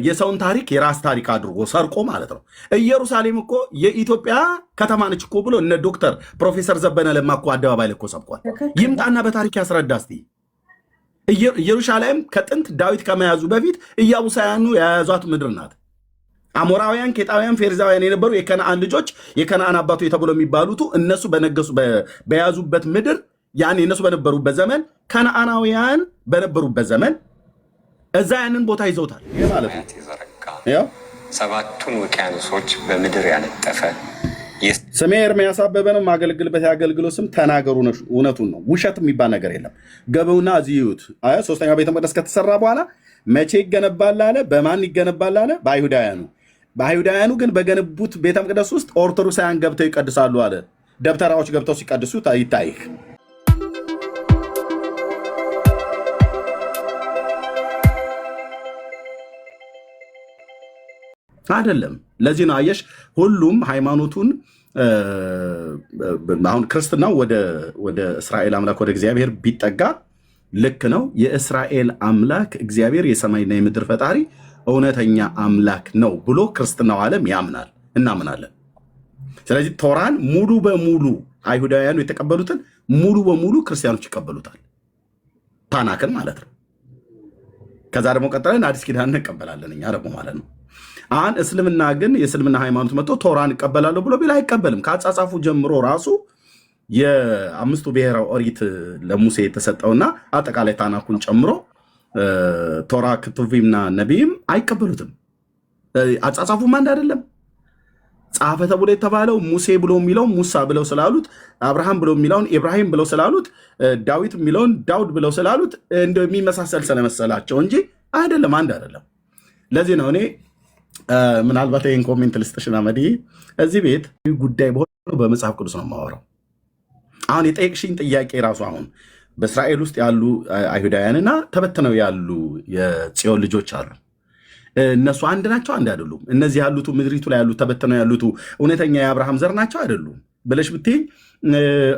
የሰውን ታሪክ የራስ ታሪክ አድርጎ ሰርቆ ማለት ነው። ኢየሩሳሌም እኮ የኢትዮጵያ ከተማ ነች እኮ ብሎ እነ ዶክተር ፕሮፌሰር ዘበነ ለማ እኮ አደባባይ ላይ እኮ ሰብኳል። ይምጣና በታሪክ ያስረዳ እስቲ። ኢየሩሳሌም ከጥንት ዳዊት ከመያዙ በፊት ኢያቡሳውያኑ የያዟት ምድር ናት። አሞራውያን፣ ኬጣውያን፣ ፌርዛውያን የነበሩ የከነአን ልጆች የከነአን አባቱ የተብሎ የሚባሉቱ እነሱ በነገሱ በያዙበት ምድር ያን እነሱ በነበሩበት ዘመን ከነአናውያን በነበሩበት ዘመን እዛ ያንን ቦታ ይዘውታል ማለት ነው። ሰባቱን ውቅያኖሶች በምድር ያነጠፈ ስሜ ኤርምያስ አበበ ነው። የማገለግልበት የአገልግሎት ስም ተናገሩ እውነቱን ነው። ውሸት የሚባል ነገር የለም። ገበውና እዚህ ይዩት። ሶስተኛው ቤተ መቅደስ ከተሰራ በኋላ መቼ ይገነባል አለ? በማን ይገነባል አለ? በአይሁዳውያኑ። በአይሁዳውያኑ ግን በገነቡት ቤተ መቅደስ ውስጥ ኦርቶዶክሳውያን ገብተው ይቀድሳሉ አለ። ደብተራዎች ገብተው ሲቀድሱ ይታይህ አይደለም። ለዚህ ነው አየሽ፣ ሁሉም ሃይማኖቱን አሁን ክርስትናው ወደ እስራኤል አምላክ ወደ እግዚአብሔር ቢጠጋ ልክ ነው። የእስራኤል አምላክ እግዚአብሔር የሰማይና የምድር ፈጣሪ እውነተኛ አምላክ ነው ብሎ ክርስትናው ዓለም ያምናል፣ እናምናለን። ስለዚህ ቶራን ሙሉ በሙሉ አይሁዳውያኑ የተቀበሉትን ሙሉ በሙሉ ክርስቲያኖች ይቀበሉታል፣ ታናክን ማለት ነው። ከዛ ደግሞ ቀጥለን አዲስ ኪዳን እንቀበላለን እኛ ደግሞ ማለት ነው። አሁን እስልምና ግን የእስልምና ሃይማኖት መጥቶ ቶራን እቀበላለሁ ብሎ ቢል አይቀበልም። ከአጻጻፉ ጀምሮ ራሱ የአምስቱ ብሔረ ኦሪት ለሙሴ የተሰጠውና አጠቃላይ ታናኩን ጨምሮ ቶራ፣ ክቱቪምና ነቢይም አይቀበሉትም። አጻጻፉም አንድ አይደለም። ጻፈ ተብሎ የተባለው ሙሴ ብሎ የሚለው ሙሳ ብለው ስላሉት፣ አብርሃም ብሎ የሚለውን ኢብራሂም ብለው ስላሉት፣ ዳዊት የሚለውን ዳውድ ብለው ስላሉት እንደው የሚመሳሰል ስለመሰላቸው እንጂ አይደለም፣ አንድ አይደለም። ለዚህ ነው እኔ ምናልባት ይህን ኮሜንት ልስጥሽና መዲ እዚህ ቤት ጉዳይ በሆነ በመጽሐፍ ቅዱስ ነው የማወራው። አሁን የጠየቅሽኝ ጥያቄ ራሱ አሁን በእስራኤል ውስጥ ያሉ አይሁዳውያንና ተበትነው ያሉ የጽዮን ልጆች አሉ። እነሱ አንድ ናቸው? አንድ አይደሉም። እነዚህ ያሉት ምድሪቱ ላይ ያሉት ተበትነው ያሉት እውነተኛ የአብርሃም ዘር ናቸው? አይደሉም ብለሽ ብትይኝ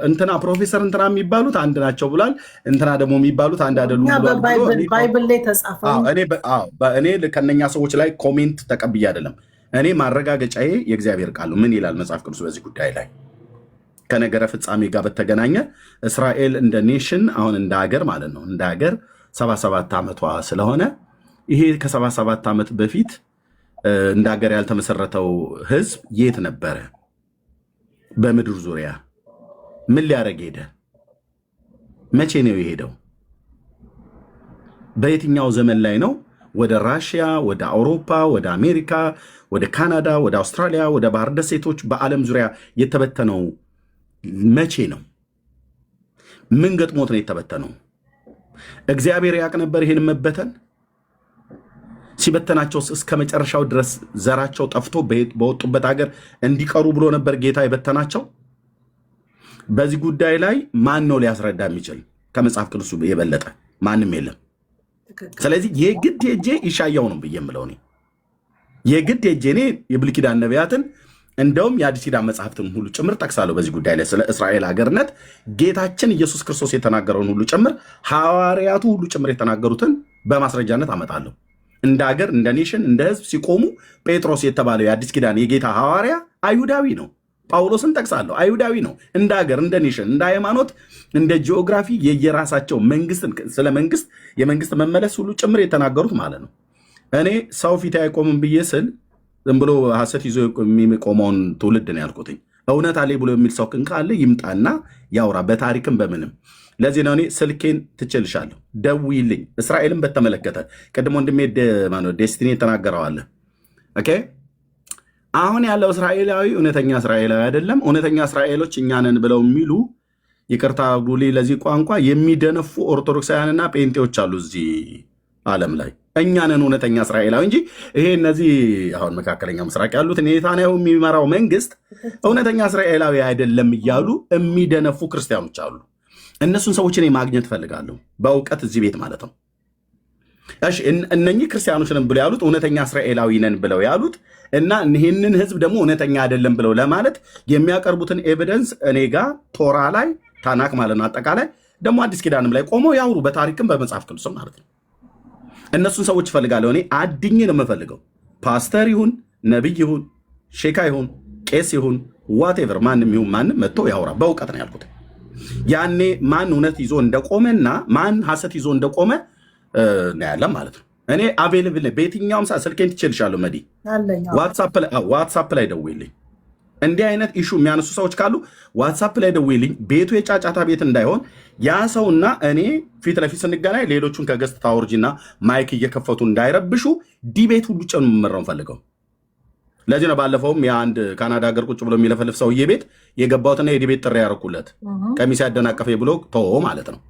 እንትና ፕሮፌሰር እንትና የሚባሉት አንድ ናቸው ብሏል፣ እንትና ደግሞ የሚባሉት አንድ አይደሉም ብሏል። ባይብል ላይ ተጻፈው እኔ ከነኛ ሰዎች ላይ ኮሜንት ተቀብዬ አይደለም። እኔ ማረጋገጫዬ የእግዚአብሔር ቃል ምን ይላል መጽሐፍ ቅዱስ በዚህ ጉዳይ ላይ ከነገረ ፍጻሜ ጋር በተገናኘ እስራኤል እንደ ኔሽን አሁን እንደ ሀገር ማለት ነው እንደ ሀገር 77 ዓመቷ ስለሆነ ይሄ ከ77 ዓመት በፊት እንደ ሀገር ያልተመሰረተው ህዝብ የት ነበረ? በምድር ዙሪያ ምን ሊያደርግ ሄደ? መቼ ነው የሄደው? በየትኛው ዘመን ላይ ነው ወደ ራሽያ፣ ወደ አውሮፓ፣ ወደ አሜሪካ፣ ወደ ካናዳ፣ ወደ አውስትራሊያ፣ ወደ ባህር ደሴቶች በዓለም ዙሪያ የተበተነው? መቼ ነው? ምን ገጥሞት ነው የተበተነው? እግዚአብሔር ያውቅ ነበር ይሄን መበተን? ሲበተናቸው እስከ መጨረሻው ድረስ ዘራቸው ጠፍቶ በወጡበት ሀገር እንዲቀሩ ብሎ ነበር ጌታ የበተናቸው? በዚህ ጉዳይ ላይ ማን ነው ሊያስረዳ የሚችል? ከመጽሐፍ ቅዱስ የበለጠ ማንም የለም። ስለዚህ የግድ ሄጄ ኢሳይያው ነው ብዬ የምለው እኔ የግድ ሄጄ እኔ የብሉይ ኪዳን ነቢያትን እንደውም የአዲስ ኪዳን መጽሐፍትን ሁሉ ጭምር ጠቅሳለሁ። በዚህ ጉዳይ ላይ ስለ እስራኤል ሀገርነት ጌታችን ኢየሱስ ክርስቶስ የተናገረውን ሁሉ ጭምር ሐዋርያቱ ሁሉ ጭምር የተናገሩትን በማስረጃነት አመጣለሁ። እንደ ሀገር፣ እንደ ኔሽን፣ እንደ ህዝብ ሲቆሙ ጴጥሮስ የተባለው የአዲስ ኪዳን የጌታ ሐዋርያ አይሁዳዊ ነው። ጳውሎስን ጠቅሳለሁ፣ አይሁዳዊ ነው። እንደ ሀገር፣ እንደ ኔሽን፣ እንደ ሃይማኖት፣ እንደ ጂኦግራፊ የየራሳቸው መንግስት ስለ መንግስት የመንግስት መመለስ ሁሉ ጭምር የተናገሩት ማለት ነው። እኔ ሰው ፊት አይቆምም ብዬ ስል ዝም ብሎ ሐሰት ይዞ የሚቆመውን ትውልድ ነው ያልኩትኝ። እውነት አለ ብሎ የሚል ሰው ካለ ይምጣና ያውራ፣ በታሪክም በምንም። ለዚህ ነው እኔ ስልኬን ትችልሻለሁ፣ ደውይልኝ። እስራኤልን በተመለከተ ቅድሞ ወንድሜ ዴስቲኒ የተናገረዋለ። ኦኬ አሁን ያለው እስራኤላዊ እውነተኛ እስራኤላዊ አይደለም። እውነተኛ እስራኤሎች እኛ ነን ብለው የሚሉ ይቅርታ ጉሊ ለዚህ ቋንቋ የሚደነፉ ኦርቶዶክሳውያንና ጴንጤዎች አሉ እዚህ ዓለም ላይ። እኛ ነን እውነተኛ እስራኤላዊ እንጂ ይሄ እነዚህ አሁን መካከለኛው ምስራቅ ያሉት ኔታንያሁ የሚመራው መንግስት እውነተኛ እስራኤላዊ አይደለም እያሉ የሚደነፉ ክርስቲያኖች አሉ። እነሱን ሰዎች እኔ ማግኘት ፈልጋለሁ በእውቀት እዚህ ቤት ማለት ነው። እሺ እነኚህ ክርስቲያኖች ነን ብለው ያሉት እውነተኛ እስራኤላዊ ነን ብለው ያሉት እና ይህንን ህዝብ ደግሞ እውነተኛ አይደለም ብለው ለማለት የሚያቀርቡትን ኤቪደንስ እኔ ጋር ቶራ ላይ ታናክ ማለት ነው አጠቃላይ ደግሞ አዲስ ኪዳንም ላይ ቆመው ያውሩ፣ በታሪክም በመጽሐፍ ቅዱስም ማለት ነው። እነሱን ሰዎች እፈልጋለሁ። እኔ አድኜ ነው የምፈልገው። ፓስተር ይሁን ነብይ ይሁን ሼካ ይሁን ቄስ ይሁን ዋቴቨር ማንም ይሁን ማንም መጥቶ ያውራ። በእውቀት ነው ያልኩት። ያኔ ማን እውነት ይዞ እንደቆመና ማን ሐሰት ይዞ እንደቆመ ነው ያለ ማለት ነው። እኔ አቬይለብል በየትኛውም ሰዓት ስልኬን ትችልሻለሁ። መዲ ዋትሳፕ ላይ ደውይልኝ። እንዲህ አይነት ኢሹ የሚያነሱ ሰዎች ካሉ ዋትሳፕ ላይ ደውይልኝ። ቤቱ የጫጫታ ቤት እንዳይሆን ያ ሰውና እኔ ፊት ለፊት ስንገናኝ ሌሎቹን ከገስት ታወርጂና ማይክ እየከፈቱ እንዳይረብሹ ዲቤት ሁሉ ጨኑ መመራውን ፈልገው። ለዚህ ነው ባለፈውም የአንድ ካናዳ ሀገር ቁጭ ብሎ የሚለፈልፍ ሰውዬ ቤት የገባሁትና የዲቤት ጥሪ ያደረኩለት ቀሚስ ያደናቀፈ ብሎ ተወው ማለት ነው።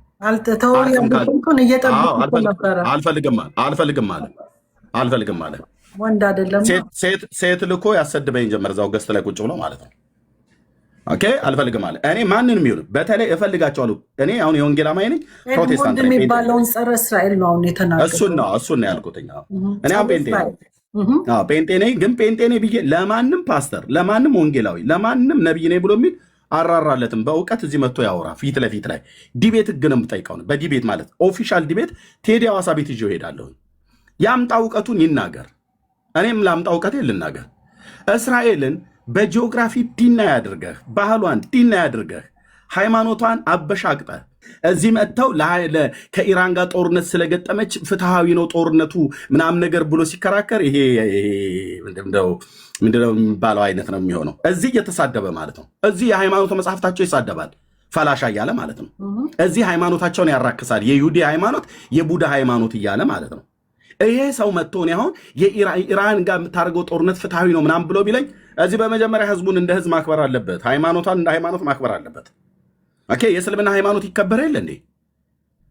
አልፈልግም አለ። ወንድ አይደለም ሴት ልኮ ያሰድበኝ ጀመር እዛው ገስት ላይ ቁጭ ብሎ ማለት ነው። ኦኬ አልፈልግም አለ። እኔ ማንንም ይሁን በተለይ እፈልጋቸዋለሁ። እኔ አሁን የወንጌል አማኝ ነኝ፣ ፕሮቴስታንት ነኝ። የሚባለውን ጸረ እስራኤል ነው አሁን የተናገረው። እሱን ነው ያልኩት። እኔ አሁን ጴንጤ ነኝ፣ ግን ጴንጤ ነኝ ብዬ ለማንም ፓስተር፣ ለማንም ወንጌላዊ፣ ለማንም ነብይ ነኝ ብሎ የሚል አራራለትም። በእውቀት እዚህ መጥቶ ያወራ ፊት ለፊት ላይ ዲቤት ግን የምጠይቀው ነው። በዲቤት ማለት ኦፊሻል ዲቤት ቴዲ ሐዋሳ ቤት ይዤው እሄዳለሁ። ያምጣ እውቀቱን ይናገር፣ እኔም ላምጣ እውቀቴ ልናገር። እስራኤልን በጂኦግራፊ ዲና ያድርገህ፣ ባህሏን ዲና ያድርገህ፣ ሃይማኖቷን አበሻቅጠህ እዚህ መጥተው ከኢራን ጋር ጦርነት ስለገጠመች ፍትሃዊ ነው ጦርነቱ ምናምን ነገር ብሎ ሲከራከር ይሄ ምንድነው የሚባለው አይነት ነው የሚሆነው። እዚህ እየተሳደበ ማለት ነው። እዚህ የሃይማኖት መጽሐፍታቸው ይሳደባል ፈላሻ እያለ ማለት ነው። እዚህ ሃይማኖታቸውን ያራክሳል። የይሁዲ ሃይማኖት የቡዳ ሃይማኖት እያለ ማለት ነው። ይሄ ሰው መጥቶ እኔ አሁን የኢራን ጋር የምታደርገው ጦርነት ፍትሃዊ ነው ምናምን ብሎ ቢለኝ እዚህ በመጀመሪያ ህዝቡን እንደ ህዝብ ማክበር አለበት። ሃይማኖቷን እንደ ሃይማኖት ማክበር አለበት። ኦኬ የእስልምና ሃይማኖት ይከበር የለ እንዴ?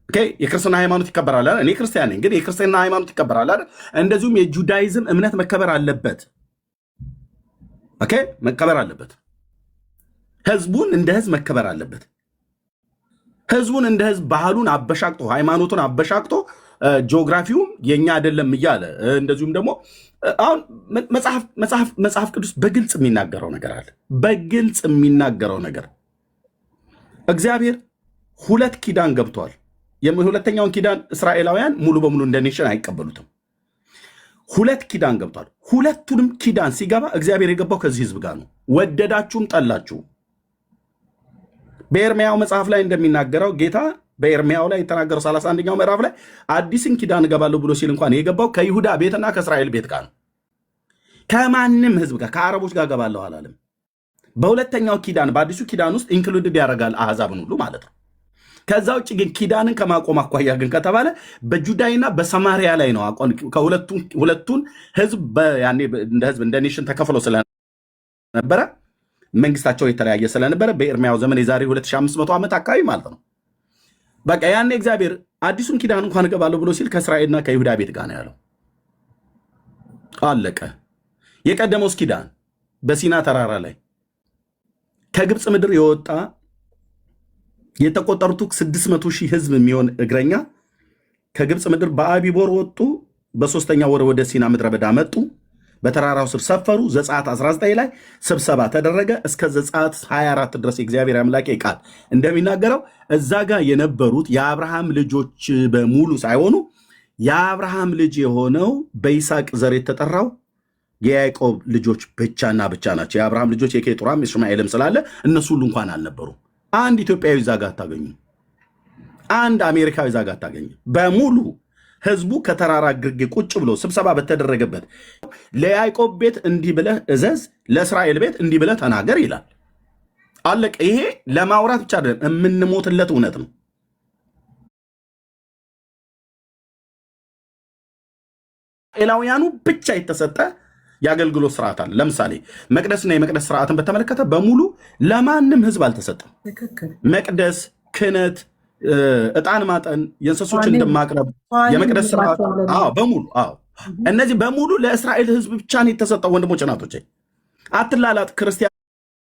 ኦኬ የክርስትና ሃይማኖት ይከበራል አይደል? እኔ ክርስቲያን ነኝ፣ ግን የክርስትና ሃይማኖት ይከበራል አይደል? እንደዚሁም የጁዳይዝም እምነት መከበር አለበት። ኦኬ መከበር አለበት። ህዝቡን እንደ ህዝብ መከበር አለበት። ህዝቡን እንደ ህዝብ ባህሉን አበሻቅጦ ሃይማኖቱን አበሻቅጦ ጂኦግራፊውም የኛ አይደለም እያለ እንደዚሁም ደግሞ አሁን መጽሐፍ ቅዱስ በግልጽ የሚናገረው ነገር አለ። በግልጽ የሚናገረው ነገር እግዚአብሔር ሁለት ኪዳን ገብቷል። ሁለተኛውን ኪዳን እስራኤላውያን ሙሉ በሙሉ እንደ ኔሽን አይቀበሉትም። ሁለት ኪዳን ገብቷል። ሁለቱንም ኪዳን ሲገባ እግዚአብሔር የገባው ከዚህ ህዝብ ጋር ነው። ወደዳችሁም ጠላችሁ። በኤርምያው መጽሐፍ ላይ እንደሚናገረው ጌታ በኤርምያው ላይ የተናገረው 31ኛው ምዕራፍ ላይ አዲስን ኪዳን እገባለሁ ብሎ ሲል እንኳን የገባው ከይሁዳ ቤትና ከእስራኤል ቤት ጋር ነው። ከማንም ህዝብ ጋር ከአረቦች ጋር እገባለሁ አላለም። በሁለተኛው ኪዳን በአዲሱ ኪዳን ውስጥ ኢንክሉድድ ያደርጋል አሕዛብን ሁሉ ማለት ነው። ከዛ ውጭ ግን ኪዳንን ከማቆም አኳያ ግን ከተባለ በጁዳይና በሰማሪያ ላይ ነው። ሁለቱን ህዝብ ያኔ እንደ ህዝብ እንደ ኔሽን ተከፍሎ ስለነበረ መንግስታቸው የተለያየ ስለነበረ በኤርምያው ዘመን የዛሬ 2500 ዓመት አካባቢ ማለት ነው። በቃ ያኔ እግዚአብሔር አዲሱን ኪዳን እንኳን እገባለሁ ብሎ ሲል ከእስራኤልና ከይሁዳ ቤት ጋር ነው ያለው። አለቀ። የቀደመውስ ኪዳን በሲና ተራራ ላይ ከግብፅ ምድር የወጣ የተቆጠሩት 600,000 ህዝብ የሚሆን እግረኛ ከግብፅ ምድር በአቢብ ወር ወጡ። በሶስተኛ ወር ወደ ሲና ምድረ በዳ መጡ። በተራራው ስር ሰፈሩ። ዘጸአት 19 ላይ ስብሰባ ተደረገ። እስከ ዘጸአት 24 ድረስ የእግዚአብሔር አምላክ ቃል እንደሚናገረው እዛ ጋር የነበሩት የአብርሃም ልጆች በሙሉ ሳይሆኑ የአብርሃም ልጅ የሆነው በይስሐቅ ዘር የተጠራው የያዕቆብ ልጆች ብቻና ብቻ ናቸው። የአብርሃም ልጆች የኬጡራም እስማኤልም ስላለ እነሱ ሁሉ እንኳን አልነበሩ። አንድ ኢትዮጵያዊ እዛ ጋር አታገኙ። አንድ አሜሪካዊ እዛ ጋር አታገኙ። በሙሉ ህዝቡ ከተራራ ግርጌ ቁጭ ብሎ ስብሰባ በተደረገበት ለያዕቆብ ቤት እንዲህ ብለህ እዘዝ፣ ለእስራኤል ቤት እንዲህ ብለህ ተናገር ይላል። አለቀ። ይሄ ለማውራት ብቻ አይደለም፣ የምንሞትለት እውነት ነው። እስራኤላውያኑ ብቻ የተሰጠ የአገልግሎት ስርዓት አለ። ለምሳሌ መቅደስና የመቅደስ ስርዓትን በተመለከተ በሙሉ ለማንም ህዝብ አልተሰጠም። መቅደስ፣ ክህነት፣ ዕጣን ማጠን፣ የእንስሶችን እንደማቅረብ፣ የመቅደስ ስርዓት በሙሉ እነዚህ በሙሉ ለእስራኤል ህዝብ ብቻ ነው የተሰጠው። ወንድሞች እናቶች፣ አትላላጥ ክርስቲያን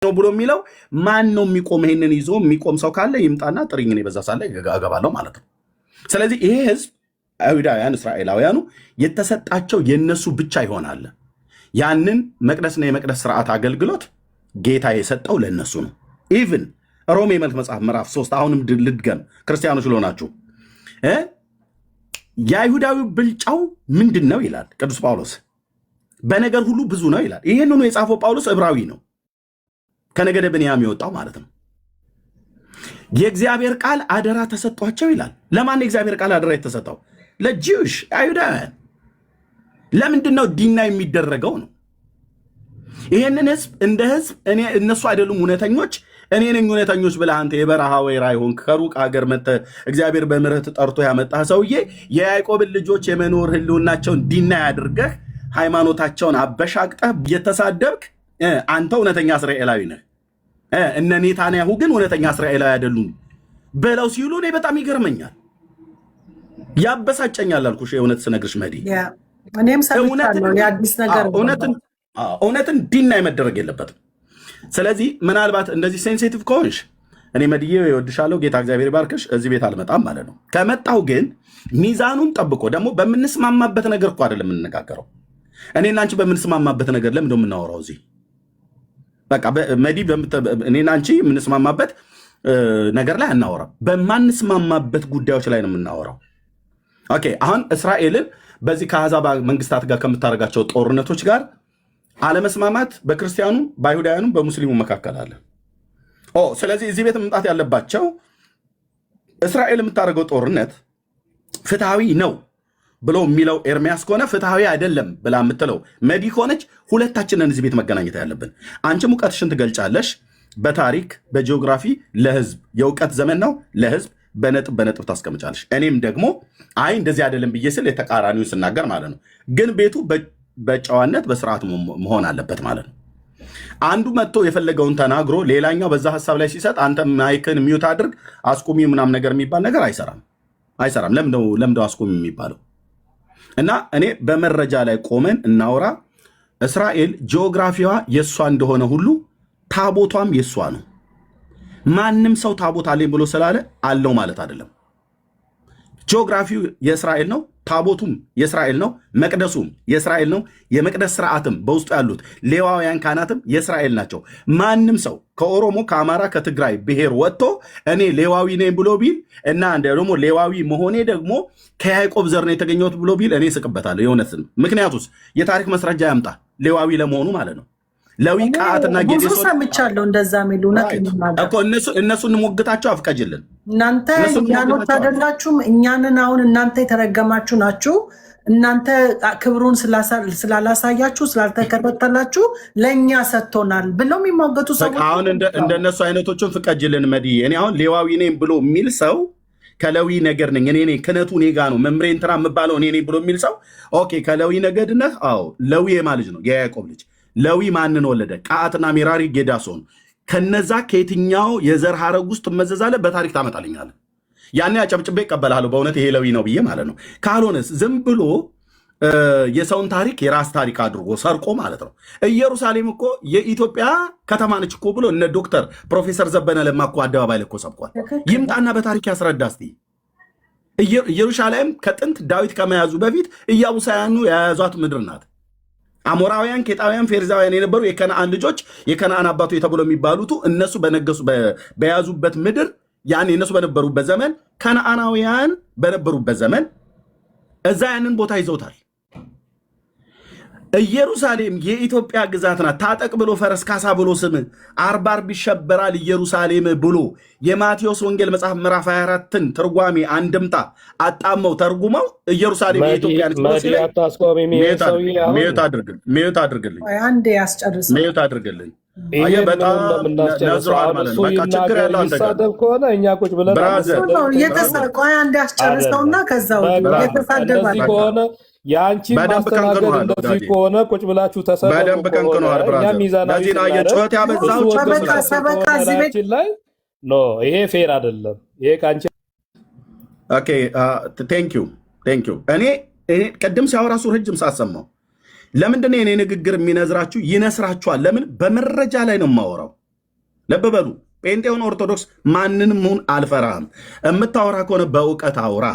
ነው ብሎ የሚለው ማን ነው የሚቆም? ይሄንን ይዞ የሚቆም ሰው ካለ ይምጣና ጥሪኝ፣ እኔ በዛ ሳለ እገባለሁ ማለት ነው። ስለዚህ ይሄ ህዝብ አይሁዳውያን እስራኤላውያኑ የተሰጣቸው የነሱ ብቻ ይሆናል። ያንን መቅደስና የመቅደስ ስርዓት አገልግሎት ጌታ የሰጠው ለነሱ ነው። ኢቭን ሮሜ መልክ መጽሐፍ ምዕራፍ 3 አሁንም ልድገም ክርስቲያኖች ለሆናችሁ የአይሁዳዊ ብልጫው ምንድን ነው ይላል ቅዱስ ጳውሎስ። በነገር ሁሉ ብዙ ነው ይላል። ይህንኑ የጻፈው ጳውሎስ ዕብራዊ ነው፣ ከነገደ ብንያም የወጣው ማለት ነው። የእግዚአብሔር ቃል አደራ ተሰጧቸው ይላል። ለማን የእግዚአብሔር ቃል አደራ የተሰጠው? ለጂውሽ አይሁዳውያን። ለምንድን ነው ዲና የሚደረገው ነው? ይህንን ህዝብ እንደ ህዝብ እነሱ አይደሉም እውነተኞች፣ እኔ ነኝ እውነተኞች ብለህ አንተ የበረሃ ወይራ ይሆን ከሩቅ ሀገር መጥተህ እግዚአብሔር በምሕረት ጠርቶ ያመጣህ ሰውዬ የያዕቆብን ልጆች የመኖር ህልውናቸውን ዲና ያድርገህ ሃይማኖታቸውን አበሻቅጠህ እየተሳደብክ አንተ እውነተኛ እስራኤላዊ ነህ፣ እነ ኔታንያሁ ግን እውነተኛ እስራኤላዊ አይደሉም ብለው ሲሉ እኔ በጣም ይገርመኛል፣ ያበሳጨኛል አልኩሽ። የእውነት ስነግርሽ መዲ እኔም ሰምቻለሁ የአዲስ ነገር እውነትን ዲና መደረግ የለበትም። ስለዚህ ምናልባት እንደዚህ ሴንሲቲቭ ከሆንሽ እኔ መድዬ ይወድሻለሁ፣ ጌታ እግዚአብሔር ባርክሽ፣ እዚህ ቤት አልመጣም ማለት ነው። ከመጣሁ ግን ሚዛኑን ጠብቆ ደግሞ በምንስማማበት ነገር እኮ አይደለም የምንነጋገረው። እኔና አንቺ በምንስማማበት ነገር ለምንድን ነው የምናወራው? እዚህ በቃ መዲ እኔና አንቺ የምንስማማበት ነገር ላይ አናወራም። በማንስማማበት ጉዳዮች ላይ ነው የምናወራው። ኦኬ፣ አሁን እስራኤልን በዚህ ከአሕዛብ መንግስታት ጋር ከምታደርጋቸው ጦርነቶች ጋር አለመስማማት በክርስቲያኑ በአይሁዳውያኑ በሙስሊሙ መካከል አለ። ስለዚህ እዚህ ቤት መምጣት ያለባቸው እስራኤል የምታደርገው ጦርነት ፍትሐዊ ነው ብሎ የሚለው ኤርሚያስ ከሆነ ፍትሐዊ አይደለም ብላ የምትለው መዲ ከሆነች ሁለታችንን እዚህ ቤት መገናኘት ያለብን። አንቺም እውቀትሽን ትገልጫለሽ በታሪክ በጂኦግራፊ ለህዝብ የእውቀት ዘመን ነው ለህዝብ በነጥብ ታስቀምጫለሽ። እኔም ደግሞ አይ እንደዚህ አይደለም ብዬ ስል የተቃራኒውን ስናገር ማለት ነው። ግን ቤቱ በጨዋነት በስርዓት መሆን አለበት ማለት ነው። አንዱ መጥቶ የፈለገውን ተናግሮ ሌላኛው በዛ ሀሳብ ላይ ሲሰጥ አንተ ማይክን ሚዩት አድርግ አስቁሚ ምናምን ነገር የሚባል ነገር አይሰራም። ለምደው አስቁሚ የሚባለው እና እኔ በመረጃ ላይ ቆመን እናውራ። እስራኤል ጂኦግራፊዋ የእሷ እንደሆነ ሁሉ ታቦቷም የእሷ ነው። ማንም ሰው ታቦት አለኝ ብሎ ስላለ አለው ማለት አይደለም። ጂኦግራፊው የእስራኤል ነው፣ ታቦቱም የእስራኤል ነው፣ መቅደሱም የእስራኤል ነው። የመቅደስ ስርዓትም በውስጡ ያሉት ሌዋውያን ካህናትም የእስራኤል ናቸው። ማንም ሰው ከኦሮሞ ከአማራ ከትግራይ ብሔር ወጥቶ እኔ ሌዋዊ ነኝ ብሎ ቢል እና ደግሞ ሌዋዊ መሆኔ ደግሞ ከያዕቆብ ዘር ነው የተገኘሁት ብሎ ቢል እኔ ስቅበታለሁ። የእውነትን ምክንያቱስ የታሪክ መስረጃ ያምጣ ሌዋዊ ለመሆኑ ማለት ነው። ለዊ ቃትና ብዙ ሰምቻለሁ እንደዛ የሚሉ እነሱ እንሞግታቸው አፍቀጅልን። እናንተ እኛኖች አይደላችሁም? እኛንን አሁን እናንተ የተረገማችሁ ናችሁ። እናንተ ክብሩን ስላላሳያችሁ ስላልተከተላችሁ ለእኛ ሰጥቶናል ብለው የሚሟገቱ ሰዎች አሁን እንደነሱ አይነቶችን ፍቀጅልን መዲ። እኔ አሁን ሌዋዊ ነኝ ብሎ የሚል ሰው ከለዊ ነገድ ነኝ እኔ ክነቱ እኔ ጋ ነው መምሬ እንትና የምባለው እኔ ነኝ ብሎ የሚል ሰው ኦኬ፣ ከለዊ ነገድነት አዎ፣ ለዊ የማ ልጅ ነው? የያዕቆብ ልጅ። ለዊ ማንን ወለደ? ቃአትና ሜራሪ ጌዳሶን። ከነዛ ከየትኛው የዘር ሐረግ ውስጥ ትመዘዛለህ? በታሪክ ታመጣልኛለህ። ያኔ አጨብጭቤ እቀበልሃለሁ በእውነት ይሄ ለዊ ነው ብዬ ማለት ነው። ካልሆነስ ዝም ብሎ የሰውን ታሪክ የራስ ታሪክ አድርጎ ሰርቆ ማለት ነው። ኢየሩሳሌም እኮ የኢትዮጵያ ከተማ ነች እኮ ብሎ እነ ዶክተር ፕሮፌሰር ዘበነ ለማ እኮ አደባባይ ላይ እኮ ሰብኳል። ይምጣና በታሪክ ያስረዳ እስቲ። ኢየሩሳሌም ከጥንት ዳዊት ከመያዙ በፊት ኢያቡሳውያኑ የያዟት ምድር ናት። አሞራውያን፣ ኬጣውያን፣ ፌርዛውያን የነበሩ የከነአን ልጆች የከነአን አባቱ የተብሎ የሚባሉቱ እነሱ በነገሱ በያዙበት ምድር ያኔ እነሱ በነበሩበት ዘመን ከነአናውያን በነበሩበት ዘመን እዛ ያንን ቦታ ይዘውታል። ኢየሩሳሌም የኢትዮጵያ ግዛት ናት። ታጠቅ ብሎ ፈረስ ካሳ ብሎ ስም አርባር ይሸበራል ኢየሩሳሌም ብሎ የማቴዎስ ወንጌል መጽሐፍ ምዕራፍ 24ን ትርጓሜ አንድምታ አጣመው ተርጉመው ኢየሩሳሌም የኢትዮጵያ ሚዩት አድርግልኝ አንዴ ያስጨርሰው ሚዩት አድርግልኝ። በጣም ነዝሯል ማለት ነው። በቃ ችግር ያለው አንተ ጋር ከሆነ እኛ ቁጭ ብለን የተሰቆይ አንዴ ያስጨርሰውና ከዛው የተሳደባል ከሆነ የአንቺ ማስተናገድ እንደዚህ ከሆነ ቁጭ ብላችሁ ተሰበቁ። በደንብ ከንክነዋል ብራዘር። ለዚህ ነው የጩኸት ያበዛው ችግር ላይ ኖ፣ ይሄ ፌር አይደለም። ይሄ ካንቺ ኦኬ። ቴንክ ዩ። እኔ ቅድም ሲያወራ እሱ ረጅም ሳሰማው ለምንድን ነው የኔ ንግግር የሚነዝራችሁ? ይነስራችኋል። ለምን? በመረጃ ላይ ነው የማወራው። ልብ በሉ። ጴንጤውን ኦርቶዶክስ ማንንም ሁን አልፈራህም። የምታወራ ከሆነ በእውቀት አውራ።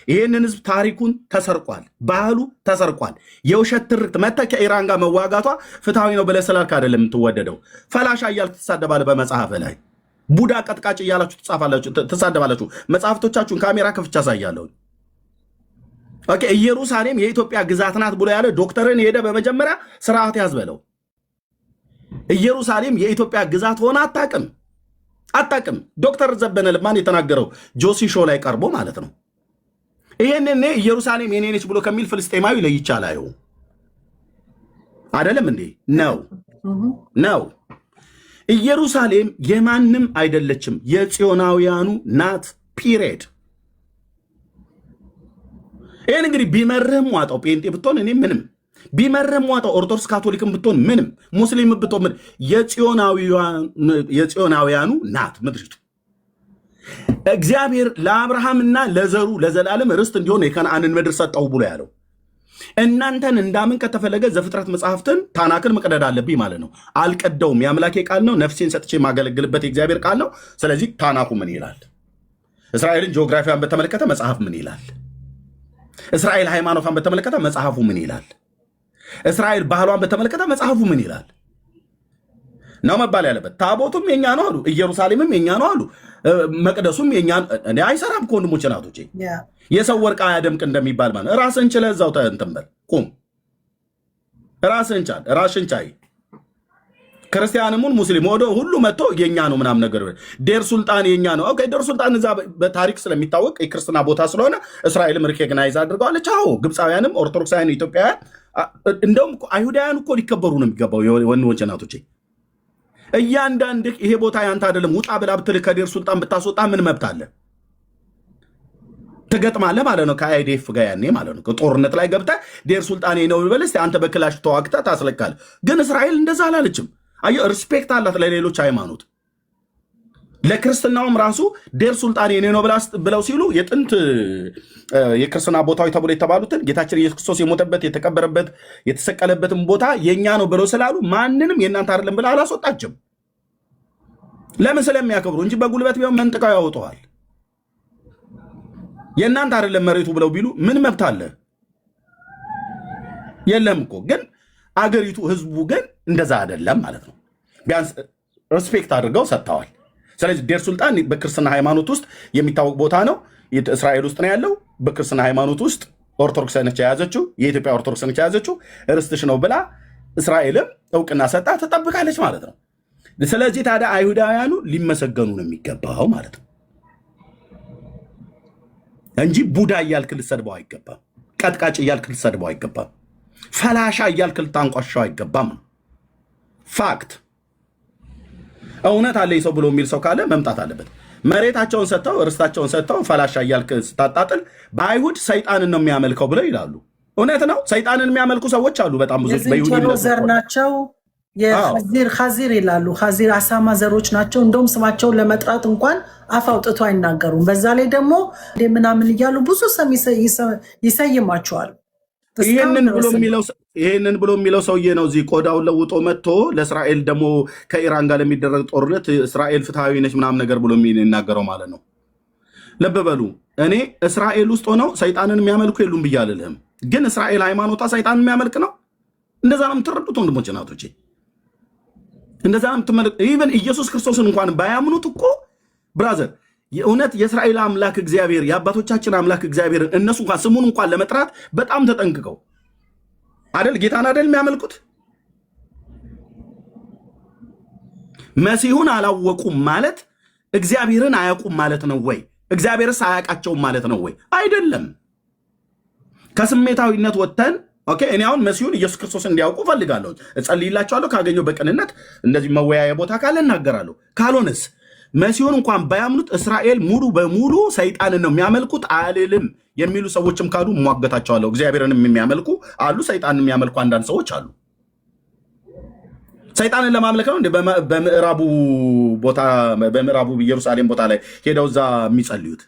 ይህንን ህዝብ ታሪኩን ተሰርቋል፣ ባህሉ ተሰርቋል። የውሸት ትርክት መተህ ከኢራን ጋር መዋጋቷ ፍትሐዊ ነው ብለህ ስላልክ አይደለም የምትወደደው። ፈላሻ እያልክ ትሳደባለህ። በመጽሐፍ ላይ ቡዳ ቀጥቃጭ እያላችሁ ትሳደባላችሁ። መጽሐፍቶቻችሁን ካሜራ ከፍቻ አሳያለሁ። ኦኬ ኢየሩሳሌም የኢትዮጵያ ግዛት ናት ብሎ ያለ ዶክተርን ሄደ በመጀመሪያ ስርዓት ያዝበለው። ኢየሩሳሌም የኢትዮጵያ ግዛት ሆነ አታቅም። ዶክተር ዘበነ ለማን የተናገረው ጆሲ ሾው ላይ ቀርቦ ማለት ነው። ይሄንን ኢየሩሳሌም የኔ ነች ብሎ ከሚል ፍልስጤማዊ ለይቻላዩ አይደለም እንዴ? ነው። ኢየሩሳሌም የማንም አይደለችም፣ የጽዮናውያኑ ናት። ፒሪየድ። ይሄን እንግዲህ ቢመርህም ዋጣው ጴንጤ ብትሆን እኔ ምንም ቢመርህም ዋጣው ኦርቶዶክስ ካቶሊክም ብትሆን ምንም ሙስሊም ብትሆን ምን የጽዮናውያኑ ናት ምድሪቱ። እግዚአብሔር ለአብርሃምና ለዘሩ ለዘላለም ርስት እንዲሆን የከነዓንን ምድር ሰጠው ብሎ ያለው እናንተን እንዳምን ከተፈለገ ዘፍጥረት መጽሐፍትን ታናክን መቀደድ አለብኝ ማለት ነው። አልቀደውም፣ የአምላኬ ቃል ነው፣ ነፍሴን ሰጥቼ የማገለግልበት የእግዚአብሔር ቃል ነው። ስለዚህ ታናኩ ምን ይላል? እስራኤልን ጂኦግራፊያን በተመለከተ መጽሐፍ ምን ይላል? እስራኤል ሃይማኖቷን በተመለከተ መጽሐፉ ምን ይላል? እስራኤል ባህሏን በተመለከተ መጽሐፉ ምን ይላል ነው መባል ያለበት። ታቦቱም የኛ ነው አሉ፣ ኢየሩሳሌምም የኛ ነው አሉ፣ መቅደሱም የኛ እኔ አይሰራም ከወንድሞች ናቶቼ የሰው ወርቅ አያደምቅ እንደሚባል ማለት ራስን ችለህ እዛው እንትን በል ቁም። ራስን ቻል፣ ራስን ቻይ። ክርስቲያንሙን ሙስሊም ወደ ሁሉ መጥቶ የኛ ነው ምናምን ነገር ዴር ሱልጣን የኛ ነው። ኦኬ ዴር ሱልጣን እዛ በታሪክ ስለሚታወቅ የክርስትና ቦታ ስለሆነ እስራኤልም ሪኮግናይዝ አድርገዋለች። አዎ ግብፃውያንም ኦርቶዶክሳውያን ኢትዮጵያውያን እንደውም አይሁዳውያን እኮ ሊከበሩ ነው የሚገባው። ወንድሞቼ ናቶቼ እያንዳንድ ይሄ ቦታ ያንተ አይደለም ውጣ ብላ ብትል ከዴር ሱልጣን ብታስወጣ ምን መብት አለ? ትገጥማለህ ማለት ነው ከአይዲኤፍ ጋር ያኔ ማለት ነው። ጦርነት ላይ ገብተህ ዴር ሱልጣኔ ነው በለስ አንተ በክላሽ ተዋግተህ ታስለካለህ። ግን እስራኤል እንደዛ አላለችም። አየሁ ሪስፔክት አላት ለሌሎች ሃይማኖት። ለክርስትናውም ራሱ ዴር ሱልጣኔ ነው ብለው ሲሉ የጥንት የክርስትና ቦታዎች ተብሎ የተባሉትን ጌታችን ኢየሱስ ክርስቶስ የሞተበት የተቀበረበት የተሰቀለበትን ቦታ የኛ ነው ብለው ስላሉ ማንንም የእናንተ አይደለም ብላ አላስወጣችም። ለምን? ስለሚያከብሩ እንጂ በጉልበት ቢሆን መንጥቀው ያወጣዋል። የእናንተ አይደለም መሬቱ ብለው ቢሉ ምን መብት አለ? የለም እኮ። ግን አገሪቱ ህዝቡ ግን እንደዛ አይደለም ማለት ነው። ቢያንስ ሪስፔክት አድርገው ሰጥተዋል። ስለዚህ ዴር ሱልጣን በክርስትና ሃይማኖት ውስጥ የሚታወቅ ቦታ ነው። እስራኤል ውስጥ ነው ያለው። በክርስትና ሃይማኖት ውስጥ ኦርቶዶክስ ነች የያዘችው፣ የኢትዮጵያ ኦርቶዶክስ ነች የያዘችው፣ ርስትሽ ነው ብላ እስራኤልም እውቅና ሰጣ ትጠብቃለች ማለት ነው። ስለዚህ ታዲያ አይሁዳውያኑ ሊመሰገኑ ነው የሚገባው ማለት ነው እንጂ ቡዳ እያልክ ልትሰድበው አይገባም። ቀጥቃጭ እያልክ ልትሰድበው አይገባም። ፈላሻ እያልክ ልታንቋሻው አይገባም። ፋክት እውነት አለ ሰው ብሎ የሚል ሰው ካለ መምጣት አለበት። መሬታቸውን ሰጥተው ርስታቸውን ሰጥተው ፈላሻ እያልክ ስታጣጥል በአይሁድ ሰይጣንን ነው የሚያመልከው ብለው ይላሉ። እውነት ነው። ሰይጣንን የሚያመልኩ ሰዎች አሉ በጣም ብዙ። የዝንጀሮ ዘር ናቸው፣ ኻዚር ይላሉ። ኻዚር አሳማ ዘሮች ናቸው። እንደውም ስማቸውን ለመጥራት እንኳን አፍ አውጥቶ አይናገሩም። በዛ ላይ ደግሞ ምናምን እያሉ ብዙ ስም ይሰይማቸዋል። ይህንን ብሎ የሚለው ሰውዬ ነው እዚህ ቆዳውን ለውጦ መጥቶ ለእስራኤል ደግሞ ከኢራን ጋር ለሚደረግ ጦርነት እስራኤል ፍትሐዊ ነች ምናምን ነገር ብሎ የሚናገረው ማለት ነው። ልብ በሉ። እኔ እስራኤል ውስጥ ሆነው ሰይጣንን የሚያመልኩ የሉም ብዬ አልልህም። ግን እስራኤል ሃይማኖቷ ሰይጣንን የሚያመልክ ነው። እንደዛ ነው የምትረዱት ወንድሞች እናቶቼ፣ እንደዛ ነው የምትመልክ። ኢቨን ኢየሱስ ክርስቶስን እንኳን ባያምኑት እኮ ብራዘር የእውነት የእስራኤል አምላክ እግዚአብሔር የአባቶቻችን አምላክ እግዚአብሔርን እነሱ እንኳን ስሙን እንኳን ለመጥራት በጣም ተጠንቅቀው አደል ጌታን አደል የሚያመልኩት። መሲሁን አላወቁም ማለት እግዚአብሔርን አያውቁም ማለት ነው ወይ? እግዚአብሔርስ አያውቃቸውም ማለት ነው ወይ? አይደለም። ከስሜታዊነት ወጥተን ኦኬ እኔ አሁን መሲሁን ኢየሱስ ክርስቶስ እንዲያውቁ ፈልጋለሁ፣ እጸልይላቸዋለሁ። ካገኘው በቅንነት እንደዚህ መወያያ ቦታ ካለ እናገራለሁ። ካልሆነስ መሲሁን እንኳን ባያምኑት እስራኤል ሙሉ በሙሉ ሰይጣንን ነው የሚያመልኩት አልልም የሚሉ ሰዎችም ካሉ እሟገታቸዋለሁ። እግዚአብሔርንም የሚያመልኩ አሉ፣ ሰይጣንን የሚያመልኩ አንዳንድ ሰዎች አሉ። ሰይጣንን ለማምለክ ነው እንደ በምዕራቡ ኢየሩሳሌም ቦታ ላይ ሄደው እዛ የሚጸልዩት።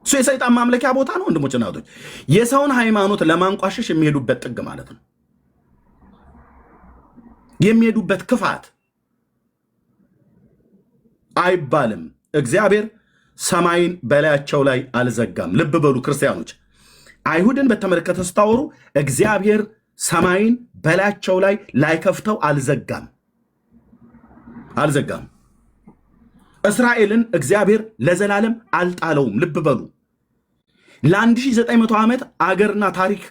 እሱ የሰይጣን ማምለኪያ ቦታ ነው ወንድሞች እና እህቶች። የሰውን ሃይማኖት ለማንቋሸሽ የሚሄዱበት ጥግ ማለት ነው፣ የሚሄዱበት ክፋት አይባልም። እግዚአብሔር ሰማይን በላያቸው ላይ አልዘጋም። ልብ በሉ ክርስቲያኖች፣ አይሁድን በተመለከተ ስታወሩ እግዚአብሔር ሰማይን በላያቸው ላይ ላይከፍተው አልዘጋም። እስራኤልን እግዚአብሔር ለዘላለም አልጣለውም። ልብ በሉ ለ1900 ዓመት አገርና ታሪክ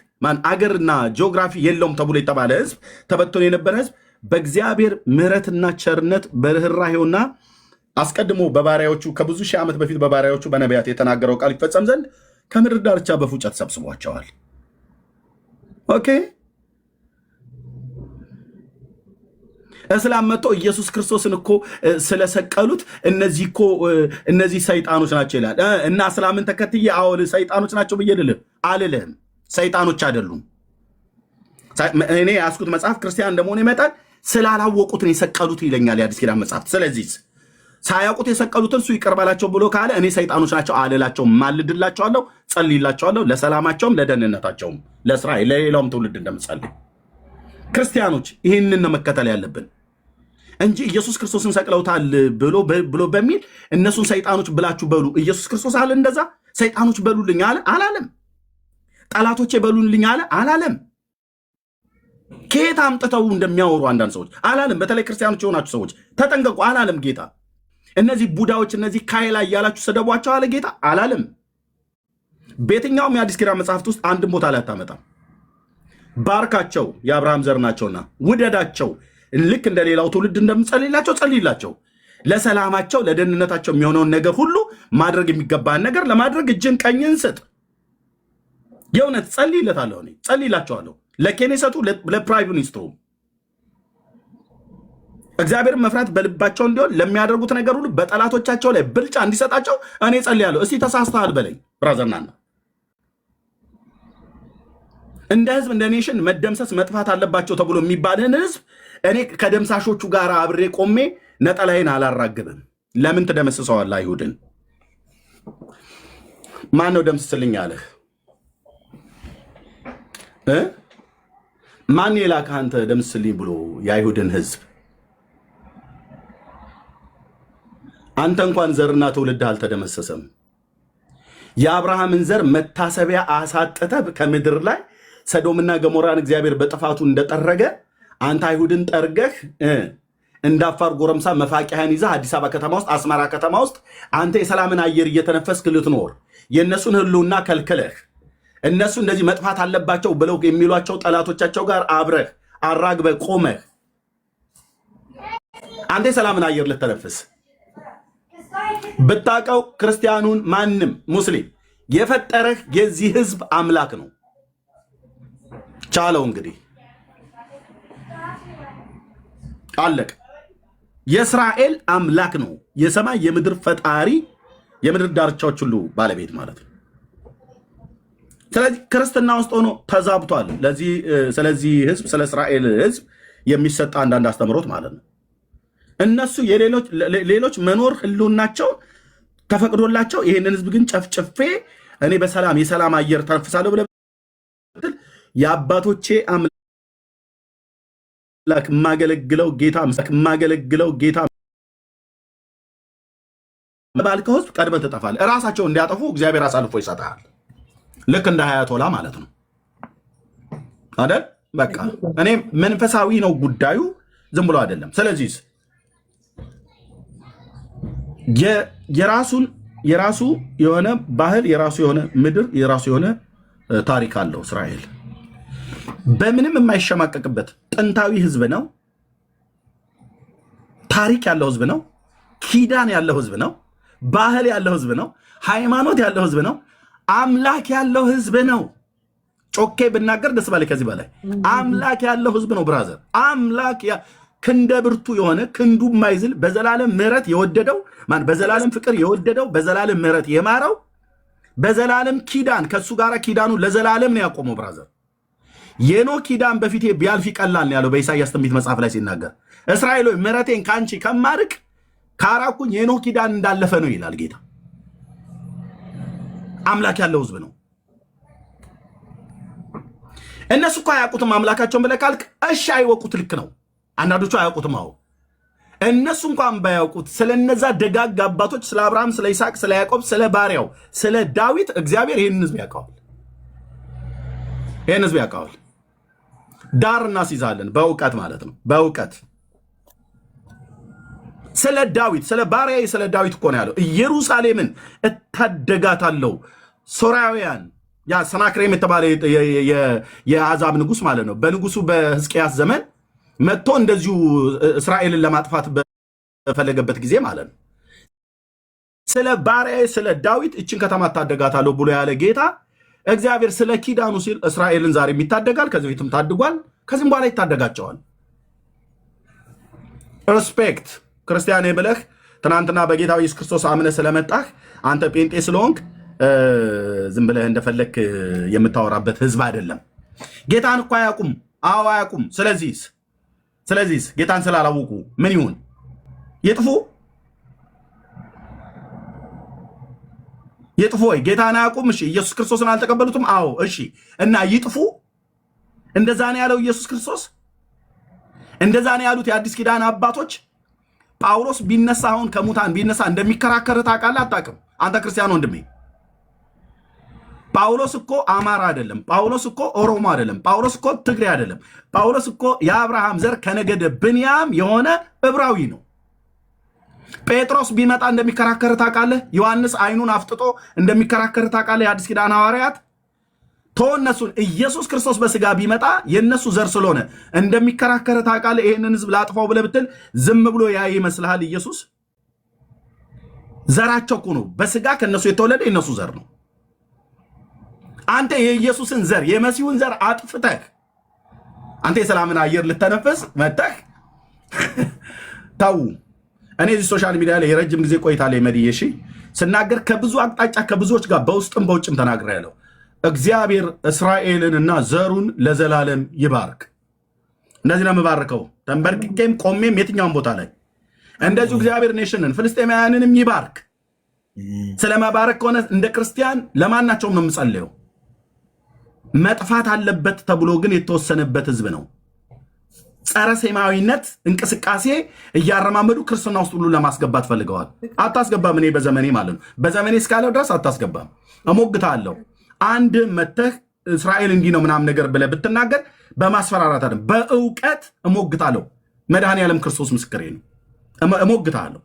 አገርና ጂኦግራፊ የለውም ተብሎ የተባለ ህዝብ ተበትኖ የነበረ ህዝብ በእግዚአብሔር ምሕረትና ቸርነት በርህራሄውና አስቀድሞ በባሪያዎቹ ከብዙ ሺህ ዓመት በፊት በባሪያዎቹ በነቢያት የተናገረው ቃል ይፈጸም ዘንድ ከምድር ዳርቻ በፉጨት ሰብስቧቸዋል። ኦኬ እስላም መጥቶ ኢየሱስ ክርስቶስን እኮ ስለሰቀሉት እነዚህ ሰይጣኖች ናቸው ይላል እና እስላምን ተከትዬ አውል ሰይጣኖች ናቸው ብዬ አልልህም። ሰይጣኖች አይደሉም። እኔ ያስኩት መጽሐፍ ክርስቲያን እንደመሆነ ይመጣል ስላላወቁት ነው የሰቀሉት ይለኛል የአዲስ ኪዳን መጽሐፍ። ስለዚህ ሳያውቁት የሰቀሉትን እሱ ይቅር በላቸው ብሎ ካለ እኔ ሰይጣኖች ናቸው አልላቸውም። ማልድላቸዋለሁ፣ ጸልይላቸዋለሁ፣ ለሰላማቸውም ለደህንነታቸውም ለእስራኤል ለሌላውም ትውልድ እንደምጸልይ። ክርስቲያኖች ይህንን ነው መከተል ያለብን እንጂ ኢየሱስ ክርስቶስን ሰቅለውታል ብሎ በሚል እነሱን ሰይጣኖች ብላችሁ በሉ። ኢየሱስ ክርስቶስ አለ እንደዛ ሰይጣኖች በሉልኝ አለ አላለም። ጠላቶቼ በሉልኝ አለ አላለም። ከየት አምጥተው እንደሚያወሩ አንዳንድ ሰዎች አላለም። በተለይ ክርስቲያኖች የሆናችሁ ሰዎች ተጠንቀቁ አላለም ጌታ። እነዚህ ቡዳዎች እነዚህ ካይላ እያላችሁ ሰደቧቸው አለ ጌታ አላለም። በየትኛውም የአዲስ ኪዳን መጽሐፍት ውስጥ አንድም ቦታ ላይ አታመጣም። ባርካቸው የአብርሃም ዘር ናቸውና ውደዳቸው፣ ልክ እንደ ሌላው ትውልድ እንደምጸልይላቸው ጸልይላቸው፣ ለሰላማቸው ለደህንነታቸው የሚሆነውን ነገር ሁሉ ማድረግ የሚገባን ነገር ለማድረግ እጅን ቀኝን ስጥ። የእውነት ጸልይለታለሁ፣ እኔ ጸልይላቸዋለሁ፣ ለኬኔሰቱ ለፕራይም ሚኒስትሩ እግዚአብሔርን መፍራት በልባቸው እንዲሆን ለሚያደርጉት ነገር ሁሉ በጠላቶቻቸው ላይ ብልጫ እንዲሰጣቸው እኔ ጸልያለሁ። እስቲ ተሳስተሃል በለኝ ብራዘርናና እንደ ህዝብ እንደ ኔሽን መደምሰስ መጥፋት አለባቸው ተብሎ የሚባልን ህዝብ እኔ ከደምሳሾቹ ጋር አብሬ ቆሜ ነጠላይን አላራግብም። ለምን ትደመስሰዋለህ? አይሁድን ማን ነው ደምስስልኝ አለህ? ማን የላከህ አንተ ደምስልኝ ብሎ የአይሁድን ህዝብ? አንተ እንኳን ዘርና ትውልድ አልተደመሰሰም። የአብርሃምን ዘር መታሰቢያ አሳጥተህ ከምድር ላይ ሰዶምና ገሞራን እግዚአብሔር በጥፋቱ እንደጠረገ አንተ አይሁድን ጠርገህ እንዳፋር ጎረምሳ መፋቂያን ይዘህ አዲስ አበባ ከተማ ውስጥ አስመራ ከተማ ውስጥ አንተ የሰላምን አየር እየተነፈስክ ልትኖር የእነሱን ህልውና ከልክለህ እነሱ እንደዚህ መጥፋት አለባቸው ብለው የሚሏቸው ጠላቶቻቸው ጋር አብረህ አራግበህ ቆመህ አንተ የሰላምን አየር ልትተነፍስ ብታቀው ክርስቲያኑን ማንም ሙስሊም የፈጠረህ የዚህ ህዝብ አምላክ ነው። ቻለው እንግዲህ አለቀ። የእስራኤል አምላክ ነው፣ የሰማይ የምድር ፈጣሪ፣ የምድር ዳርቻዎች ሁሉ ባለቤት ማለት ነው። ስለዚህ ክርስትና ውስጥ ሆኖ ተዛብቷል። ስለዚህ ህዝብ ስለ እስራኤል ህዝብ የሚሰጥ አንዳንድ አስተምሮት ማለት ነው። እነሱ ሌሎች መኖር ህልውናቸው ተፈቅዶላቸው ይህንን ህዝብ ግን ጨፍጭፌ እኔ በሰላም የሰላም አየር ተነፍሳለሁ ብለህ የአባቶቼ አምላክ የማገለግለው ጌታ ባልከው ህዝብ ቀድመህ ትጠፋለህ። እራሳቸው እንዲያጠፉ እግዚአብሔር አሳልፎ ይሰጣል። ልክ እንደ ሀያቶላ ማለት ነው አይደል? በቃ እኔ መንፈሳዊ ነው ጉዳዩ፣ ዝም ብሎ አይደለም። ስለዚህ የራሱ የሆነ ባህል፣ የራሱ የሆነ ምድር፣ የራሱ የሆነ ታሪክ አለው። እስራኤል በምንም የማይሸማቀቅበት ጥንታዊ ህዝብ ነው። ታሪክ ያለው ህዝብ ነው። ኪዳን ያለው ህዝብ ነው። ባህል ያለው ህዝብ ነው። ሃይማኖት ያለው ህዝብ ነው። አምላክ ያለው ህዝብ ነው። ጮኬ ብናገር ደስ ባለ ከዚህ በላይ አምላክ ያለው ህዝብ ነው። ብራዘር አምላክ ክንደ ብርቱ የሆነ ክንዱ የማይዝል በዘላለም ምሕረት የወደደው በዘላለም ፍቅር የወደደው በዘላለም ምሕረት የማረው በዘላለም ኪዳን ከሱ ጋር ኪዳኑ ለዘላለም ነው ያቆመው። ብራዘር የኖህ ኪዳን በፊቴ ቢያልፍ ይቀላል ነው ያለው በኢሳይያስ ትንቢት መጽሐፍ ላይ ሲናገር። እስራኤል ሆይ ምሕረቴን ካንቺ ከማርቅ ካራኩኝ የኖህ ኪዳን እንዳለፈ ነው ይላል ጌታ። አምላክ ያለው ህዝብ ነው። እነሱ እኮ አያውቁትም አምላካቸውን ብለህ ካልክ እሺ አይወቁት፣ ልክ ነው። አንዳንዶቹ አያውቁትም። አዎ እነሱ እንኳን ባያውቁት ስለነዛ ደጋግ አባቶች ስለ አብርሃም፣ ስለ ይስሐቅ፣ ስለ ያዕቆብ፣ ስለ ባሪያው ስለ ዳዊት እግዚአብሔር ይህንን ህዝብ ያውቀዋል። ይህን ህዝብ ያውቀዋል። ዳር እናስይዛለን በእውቀት ማለት ነው። በእውቀት ስለ ዳዊት ስለ ባሪያዬ ስለ ዳዊት እኮ ነው ያለው። ኢየሩሳሌምን እታደጋታለሁ ሶርያውያን ያ ሰናክሬም የተባለ የአሕዛብ ንጉስ ማለት ነው። በንጉሱ በሕዝቅያስ ዘመን መጥቶ እንደዚሁ እስራኤልን ለማጥፋት በፈለገበት ጊዜ ማለት ነው ስለ ባሪያዬ ስለ ዳዊት እችን ከተማ ታደጋታለሁ ብሎ ያለ ጌታ እግዚአብሔር ስለ ኪዳኑ ሲል እስራኤልን ዛሬ ይታደጋል። ከዚህ በፊትም ታድጓል። ከዚህም በኋላ ይታደጋቸዋል። ሪስፔክት ክርስቲያን ብለህ ትናንትና በጌታ ኢየሱስ ክርስቶስ አምነህ ስለመጣህ አንተ ጴንጤ ስለሆንክ ዝም ብለህ እንደፈለክ የምታወራበት ህዝብ አይደለም። ጌታን እኮ አያውቁም። አዎ አያውቁም። ስለዚህ ጌታን ስላላወቁ ምን ይሁን? ይጥፉ ወይ? ጌታን አያውቁም። እሺ ኢየሱስ ክርስቶስን አልተቀበሉትም። አዎ እሺ። እና ይጥፉ? እንደዛ ነው ያለው ኢየሱስ ክርስቶስ። እንደዛ ነው ያሉት የአዲስ ኪዳን አባቶች። ጳውሎስ ቢነሳ አሁን ከሙታን ቢነሳ እንደሚከራከር ታውቃለህ? አታውቅም? አንተ ክርስቲያን ወንድሜ ጳውሎስ እኮ አማራ አይደለም። ጳውሎስ እኮ ኦሮሞ አይደለም። ጳውሎስ እኮ ትግሬ አይደለም። ጳውሎስ እኮ የአብርሃም ዘር ከነገደ ብንያም የሆነ ዕብራዊ ነው። ጴጥሮስ ቢመጣ እንደሚከራከር ታውቃለህ? ዮሐንስ አይኑን አፍጥጦ እንደሚከራከር ታውቃለህ? የአዲስ ኪዳን ሐዋርያት ተወነሱን ኢየሱስ ክርስቶስ በስጋ ቢመጣ የነሱ ዘር ስለሆነ እንደሚከራከር ታውቃለህ? ይሄንን ህዝብ ላጥፋው ብለህ ብትል ዝም ብሎ ያይ ይመስልሃል? ኢየሱስ ዘራቸው እኮ ነው። በስጋ ከነሱ የተወለደ የነሱ ዘር ነው። አንተ የኢየሱስን ዘር የመሲሁን ዘር አጥፍተህ አንተ የሰላምን አየር ልተነፍስ መጥተህ ታው እኔ እዚህ ሶሻል ሚዲያ ላይ የረጅም ጊዜ ቆይታ ላይ መድየሺ ስናገር ከብዙ አቅጣጫ ከብዙዎች ጋር በውስጥም በውጭም ተናግሬያለሁ። እግዚአብሔር እስራኤልንና ዘሩን ለዘላለም ይባርክ። እንደዚህ ነው የምባርከው፣ ተንበርክኬም ቆሜም የትኛውን ቦታ ላይ እንደዚሁ እግዚአብሔር ኔሽንን ፍልስጤማውያንንም ይባርክ። ስለመባረክ ከሆነ እንደ ክርስቲያን ለማናቸውም ነው የምጸልየው። መጥፋት አለበት ተብሎ ግን የተወሰነበት ህዝብ ነው። ጸረ ሴማዊነት እንቅስቃሴ እያረማመዱ ክርስትና ውስጥ ሁሉ ለማስገባት ፈልገዋል። አታስገባም። እኔ በዘመኔ ማለት ነው በዘመኔ እስካለው ድረስ አታስገባም። እሞግታለሁ። አንድ መተህ እስራኤል እንዲህ ነው ምናምን ነገር ብለህ ብትናገር በማስፈራራት አይደለም፣ በእውቀት እሞግታለሁ። መድኃኔዓለም ክርስቶስ ምስክሬ ነው። እሞግታለሁ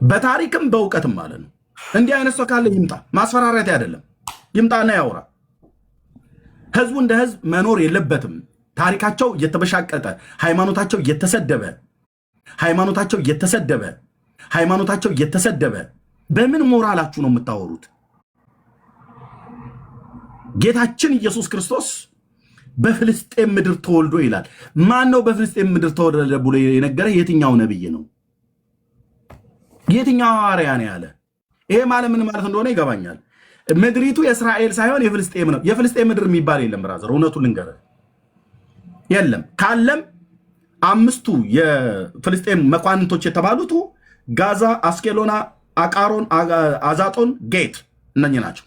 በታሪክም በእውቀትም ማለት ነው። እንዲህ አይነት ሰው ካለ ይምጣ። ማስፈራራት አይደለም፣ ይምጣና ያውራ። ህዝቡ እንደ ህዝብ መኖር የለበትም። ታሪካቸው እየተበሻቀጠ ሃይማኖታቸው እየተሰደበ በምን ሞራላችሁ ነው የምታወሩት? ጌታችን ኢየሱስ ክርስቶስ በፍልስጤም ምድር ተወልዶ ይላል። ማን ነው በፍልስጤም ምድር ተወለደ ብሎ የነገረ? የትኛው ነብይ ነው? የትኛው ሐዋርያ ነው ያለ? ይሄ ማለት ምን ማለት እንደሆነ ይገባኛል። ምድሪቱ የእስራኤል ሳይሆን የፍልስጤም ነው። የፍልስጤም ምድር የሚባል የለም። ብራዘር እውነቱን ልንገርህ፣ የለም። ካለም አምስቱ የፍልስጤም መኳንንቶች የተባሉት ጋዛ፣ አስኬሎና፣ አቃሮን፣ አዛጦን፣ ጌት እነኚህ ናቸው።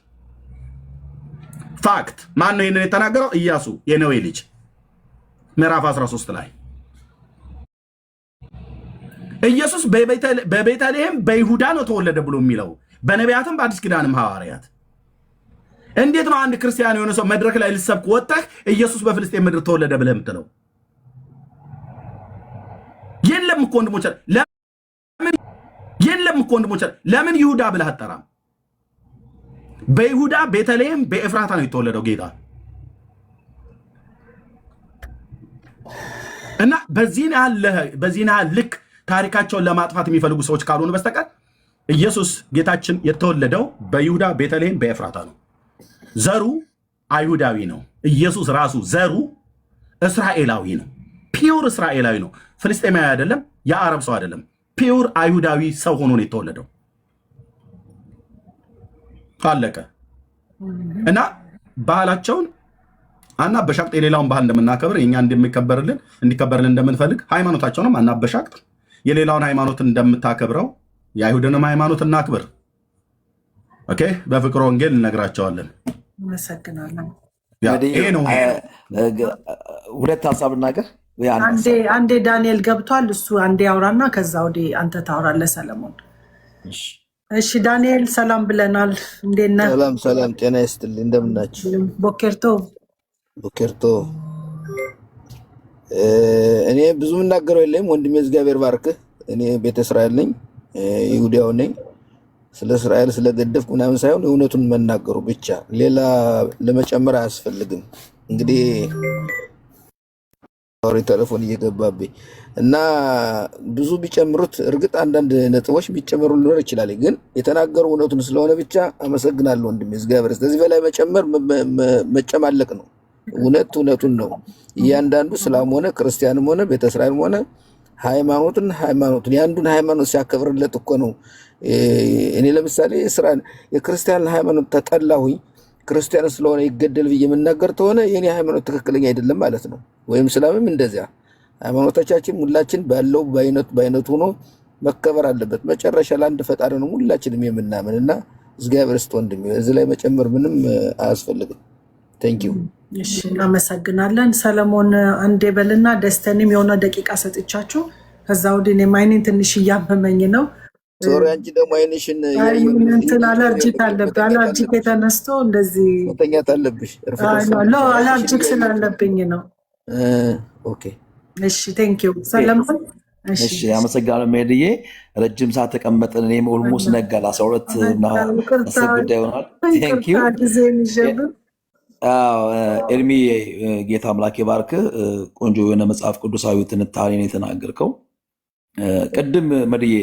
ፋክት። ማን ነው ይህንን የተናገረው? ኢያሱ የነዌ ልጅ ምዕራፍ 13 ላይ ኢየሱስ በቤተልሔም በይሁዳ ነው ተወለደ ብሎ የሚለው በነቢያትም በአዲስ ኪዳንም ሐዋርያት። እንዴት ነው አንድ ክርስቲያን የሆነ ሰው መድረክ ላይ ልሰብክ ወጥተህ ኢየሱስ በፍልስጤም ምድር ተወለደ ብለህ የምትለው? የለም እኮ ወንድሞች፣ ለምን ይሁዳ ብለህ አትጠራም? በይሁዳ ቤተልሔም በኤፍራታ ነው የተወለደው ጌታ። እና በዚህን ያህል ልክ ታሪካቸውን ለማጥፋት የሚፈልጉ ሰዎች ካልሆኑ በስተቀር ኢየሱስ ጌታችን የተወለደው በይሁዳ ቤተልሔም በኤፍራታ ነው። ዘሩ አይሁዳዊ ነው። ኢየሱስ ራሱ ዘሩ እስራኤላዊ ነው። ፒውር እስራኤላዊ ነው። ፍልስጤማዊ አይደለም። የአረብ ሰው አይደለም። ፒውር አይሁዳዊ ሰው ሆኖ ነው የተወለደው። አለቀ። እና ባህላቸውን አናበሻቅጥ። የሌላውን ባህል እንደምናከብር የኛ እንዲከበርልን እንደምንፈልግ ሃይማኖታቸውንም አናበሻቅጥ። የሌላውን ሃይማኖት እንደምታከብረው የአይሁድንም ሃይማኖት እናክብር። ኦኬ፣ በፍቅር ወንጌል እነግራቸዋለን። አመሰግናለሁ። ይሄ ነው። ሁለት ሀሳብ እናገር። አንዴ ዳንኤል ገብቷል። እሱ አንዴ ያውራና ከዛ ወዲህ አንተ ታውራለህ ሰለሞን። እሺ ዳንኤል ሰላም ብለናል። እንዴት ነህ? ሰላም ጤና ይስጥልኝ። እንደምናችሁ? ቦኬርቶ እኔ ብዙ የምናገረው የለም ወንድሜ፣ እግዚአብሔር ባርክህ። እኔ ቤተ እስራኤል ነኝ፣ ይሁዳው ነኝ። ስለ እስራኤል ስለገደፍኩ ምናምን ሳይሆን እውነቱን መናገሩ ብቻ፣ ሌላ ለመጨመር አያስፈልግም። እንግዲህ ቴሌፎን እየገባብኝ እና ብዙ ቢጨምሩት እርግጥ አንዳንድ ነጥቦች ቢጨምሩ ሊኖር ይችላል፣ ግን የተናገሩ እውነቱን ስለሆነ ብቻ አመሰግናለሁ ወንድሜ። እግዚአብሔር ስለዚህ በላይ መጨመር መጨማለቅ ነው። እውነቱን ነው። እያንዳንዱ እስላም ሆነ ክርስቲያንም ሆነ ቤተ እስራኤልም ሆነ ሃይማኖቱን የአንዱን ሃይማኖት ሲያከብርለት እኮ ነው። እኔ ለምሳሌ የክርስቲያን ሃይማኖት ተጠላሁኝ ክርስቲያን ስለሆነ ይገደል ብዬ የምናገር ተሆነ የኔ ሃይማኖት ትክክለኛ አይደለም ማለት ነው። ወይም እስላምም እንደዚያ ሃይማኖቶቻችን ሁላችን ባለው በአይነቱ ሆኖ መከበር አለበት። መጨረሻ ለአንድ ፈጣሪ ነው ሁላችንም የምናምን እና እግዚአብሔር ይስጥ ወንድሜ። እዚህ ላይ መጨመር ምንም አያስፈልግም። ቴንኪው። እሺ እናመሰግናለን። ሰለሞን አንዴ በልና ደስተንም የሆነ ደቂቃ ሰጥቻችሁ ከዛ ወዲህ እኔም አይኔን ትንሽ እያመመኝ ነው። ሶሪ አንቺ ደግሞ አይንሽን እንትን አለርጂክ አለብኝ። አለርጂክ የተነስቶ እንደዚህ መተኛት አለብሽ። አለርጂክ ስላለብኝ ነው። ኦኬ እሺ ቴንኪው ሰለሞን። እሺ አመሰግናለሁ ሜድዬ። ረጅም ሰዓት ተቀመጥን። እኔም ኦልሞስት ነጋል 12 እና 10 ጉዳይ ይሆናል። ቴንኪው ኤርሚ ጌታ አምላክ ይባርክ። ቆንጆ የሆነ መጽሐፍ ቅዱሳዊ ትንታኔ ነው የተናገርከው። ቅድም መድዬ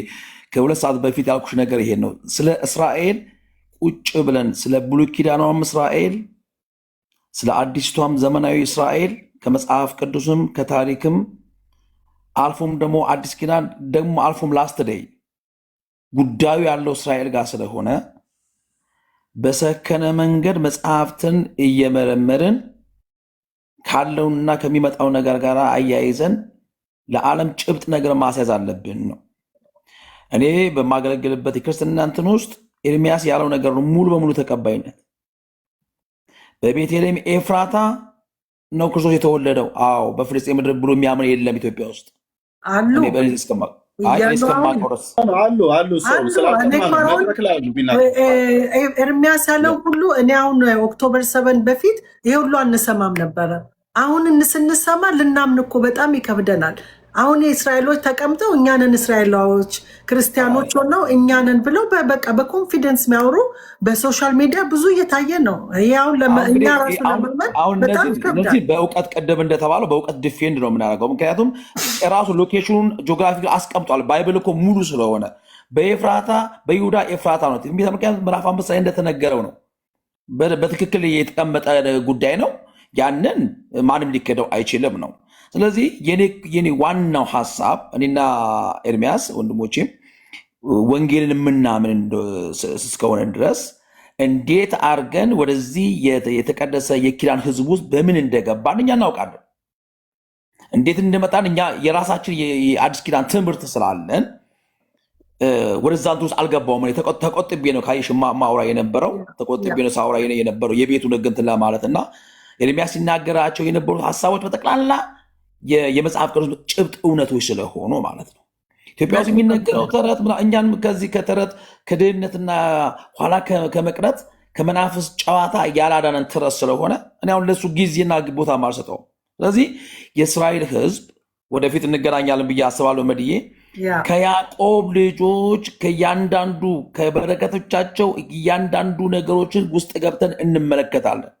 ከ2 ሰዓት በፊት ያልኩሽ ነገር ይሄን ነው። ስለ እስራኤል ቁጭ ብለን ስለ ብሉይ ኪዳኗም እስራኤል ስለ አዲስቷም ዘመናዊ እስራኤል ከመጽሐፍ ቅዱስም ከታሪክም አልፎም ደግሞ አዲስ ኪዳን ደግሞ አልፎም ላስት ደይ ጉዳዩ ያለው እስራኤል ጋር ስለሆነ በሰከነ መንገድ መጽሐፍትን እየመረመርን ካለውና ከሚመጣው ነገር ጋር አያይዘን ለዓለም ጭብጥ ነገር ማስያዝ አለብን ነው። እኔ በማገለግልበት የክርስትና እንትን ውስጥ ኤርሚያስ ያለው ነገር ነው ሙሉ በሙሉ ተቀባይነት። በቤተልሔም ኤፍራታ ነው ክርስቶስ የተወለደው። አዎ በፍልስጤም ምድር ብሎ የሚያምን የለም ኢትዮጵያ ውስጥ አሉ ኤርሚያስ ያለው ሁሉ። እኔ አሁን ኦክቶበር 7 በፊት ይሄ ሁሉ አንሰማም ነበረ። አሁን ስንሰማ ልናምን እኮ በጣም ይከብደናል። አሁን የእስራኤሎች ተቀምጠው እኛንን እስራኤላዎች ክርስቲያኖች ሆነው እኛንን ብለው በቃ በኮንፊደንስ የሚያወሩ በሶሻል ሚዲያ ብዙ እየታየ ነው። ይሁን ለእኛ ራሱ ለማመን በጣም ይከብዳል። በእውቀት ቀደም እንደተባለው በእውቀት ዲፌንድ ነው የምናደርገው። ምክንያቱም ራሱ ሎኬሽኑን ጂኦግራፊ አስቀምጧል። ባይብል እኮ ሙሉ ስለሆነ በኤፍራታ በይሁዳ ኤፍራታ ነው። ምክንያቱም ምዕራፍ 5 ላይ እንደተነገረው ነው። በትክክል የተቀመጠ ጉዳይ ነው። ያንን ማንም ሊከደው አይችልም ነው። ስለዚህ የኔ ዋናው ሀሳብ እኔና ኤርሚያስ ወንድሞቼም ወንጌልን የምናምን እስከሆነ ድረስ እንዴት አድርገን ወደዚህ የተቀደሰ የኪዳን ሕዝብ ውስጥ በምን እንደገባን እኛ እናውቃለን። እንዴት እንደመጣን እኛ የራሳችን የአዲስ ኪዳን ትምህርት ስላለን ወደዛ እንትን ውስጥ አልገባውም። ተቆጥቤ ነው ካይሽ ማውራ የነበረው ተቆጥቤ ነው ሳውራ የነበረው የቤቱን ሕግ እንትን ለማለት እና ኤርሚያስ ሲናገራቸው የነበሩት ሀሳቦች በጠቅላላ የመጽሐፍ ቅዱስ ጭብጥ እውነቶች ስለሆኑ ማለት ነው። ኢትዮጵያ ውስጥ የሚነገረው ተረት እኛን ከዚህ ከተረት ከድህነትና ኋላ ከመቅረት ከመናፍስ ጨዋታ ያላዳነን ተረት ስለሆነ እኔ አሁን ለሱ ጊዜና ቦታ አልሰጠውም። ስለዚህ የእስራኤል ሕዝብ ወደፊት እንገናኛለን ብዬ አስባለሁ። መድዬ ከያዕቆብ ልጆች ከእያንዳንዱ ከበረከቶቻቸው እያንዳንዱ ነገሮችን ውስጥ ገብተን እንመለከታለን።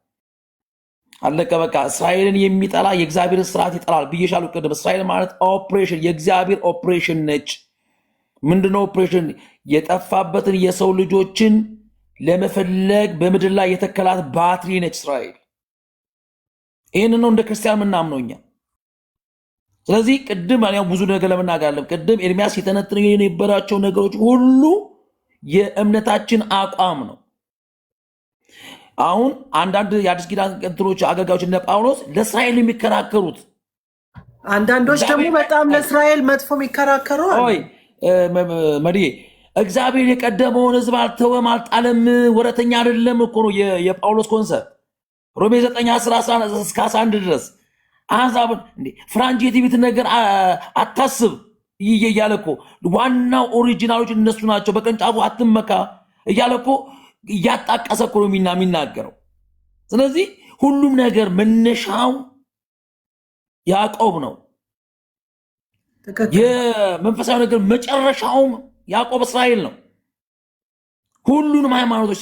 አለቀ በቃ። እስራኤልን የሚጠላ የእግዚአብሔር ስርዓት ይጠላል ብዬሻለሁ ቅድም። እስራኤል ማለት ኦፕሬሽን የእግዚአብሔር ኦፕሬሽን ነች። ምንድነው ኦፕሬሽን? የጠፋበትን የሰው ልጆችን ለመፈለግ በምድር ላይ የተከላት ባትሪ ነች እስራኤል። ይህን ነው እንደ ክርስቲያን ምናምነው እኛ። ስለዚህ ቅድም ብዙ ነገር ለመናገር አለም ቅድም ኤርሚያስ የተነትነ የነበራቸው ነገሮች ሁሉ የእምነታችን አቋም ነው። አሁን አንዳንድ የአዲስ ኪዳን እንትኖች አገልጋዮች እነ ጳውሎስ ለእስራኤል የሚከራከሩት፣ አንዳንዶች ደግሞ በጣም ለእስራኤል መጥፎ የሚከራከሩ መድዬ እግዚአብሔር የቀደመውን ሕዝብ አልተወም አልጣለም፣ ወረተኛ አይደለም እኮ ነው የጳውሎስ ኮንሰፕት። ሮሜ 9:11 ድረስ አሕዛብን ፍራንጅ የትዕቢት ነገር አታስብ እያለ እኮ ዋናው ኦሪጂናሎች እነሱ ናቸው፣ በቅርንጫፉ አትመካ እያለ እኮ እያጣቀሰ እኮ ነው የሚናገረው። ስለዚህ ሁሉም ነገር መነሻው ያዕቆብ ነው። የመንፈሳዊ ነገር መጨረሻውም ያዕቆብ እስራኤል ነው። ሁሉንም ሃይማኖቶች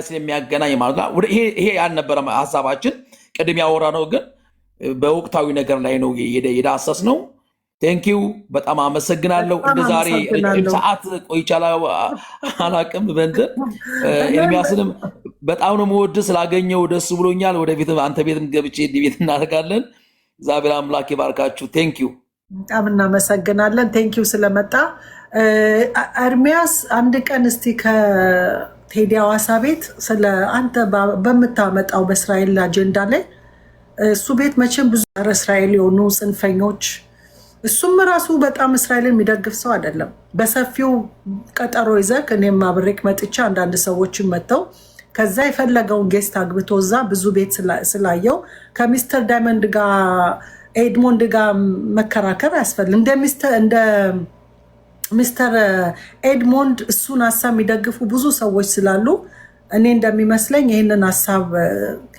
ስለሚያገናኝ ማለት ነው። ይሄ ያልነበረ ሀሳባችን ቅድም ያወራ ነው፣ ግን በወቅታዊ ነገር ላይ ነው የዳሰስ ነው። ቴንኪው በጣም አመሰግናለሁ። እንደ ዛሬ ረጅም ሰዓት ቆይቻላ አላቅም። በእንትን ኤርሚያስንም በጣም ነው የምወድህ፣ ስላገኘው ደስ ብሎኛል። ወደፊት አንተ ቤትም ገብቼ ቤት እናደርጋለን። እግዚአብሔር አምላክ ይባርካችሁ። ቴንኪው በጣም እናመሰግናለን። ቴንኪው ስለመጣ ኤርሚያስ። አንድ ቀን እስቲ ከቴዲ ሐዋሳ ቤት ስለ አንተ በምታመጣው በእስራኤል አጀንዳ ላይ እሱ ቤት መቼም ብዙ እስራኤል የሆኑ ጽንፈኞች፣ እሱም ራሱ በጣም እስራኤልን የሚደግፍ ሰው አይደለም። በሰፊው ቀጠሮ ይዘህ እኔም አብሬክ መጥቻ አንዳንድ ሰዎችን መጥተው ከዛ የፈለገውን ጌስት አግብቶ እዛ ብዙ ቤት ስላየው ከሚስተር ዳይመንድ ጋር ኤድሞንድ ጋር መከራከር አያስፈልግም። እንደ ሚስተር ኤድሞንድ እሱን ሀሳብ የሚደግፉ ብዙ ሰዎች ስላሉ እኔ እንደሚመስለኝ ይህንን ሀሳብ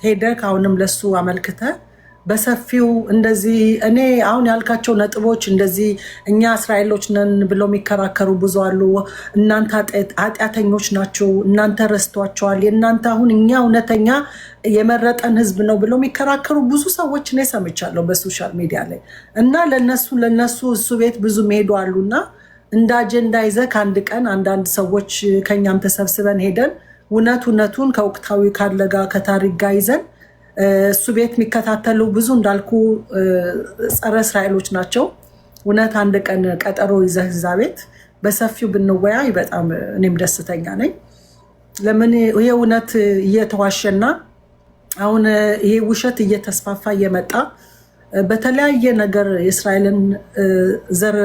ሄደህ አሁንም ለሱ አመልክተ በሰፊው እንደዚህ እኔ አሁን ያልካቸው ነጥቦች እንደዚህ እኛ እስራኤሎች ነን ብለው የሚከራከሩ ብዙ አሉ። እናንተ ኃጢአተኞች ናቸው፣ እናንተ ረስቷቸዋል፣ የእናንተ አሁን እኛ እውነተኛ የመረጠን ህዝብ ነው ብለው የሚከራከሩ ብዙ ሰዎች እኔ ሰምቻለሁ በሶሻል ሚዲያ ላይ እና ለነሱ እሱ ቤት ብዙ መሄዱ አሉና እንደ አጀንዳ ይዘህ ከአንድ ቀን አንዳንድ ሰዎች ከኛም ተሰብስበን ሄደን እውነቱን ከወቅታዊ ካለ ጋር ከታሪክ ጋር ይዘን እሱ ቤት የሚከታተሉ ብዙ እንዳልኩ ጸረ እስራኤሎች ናቸው። እውነት አንድ ቀን ቀጠሮ ይዘህ እዛ ቤት በሰፊው ብንወያይ በጣም እኔም ደስተኛ ነኝ። ለምን ይሄ እውነት እየተዋሸና አሁን ይሄ ውሸት እየተስፋፋ እየመጣ በተለያየ ነገር የእስራኤልን ዘር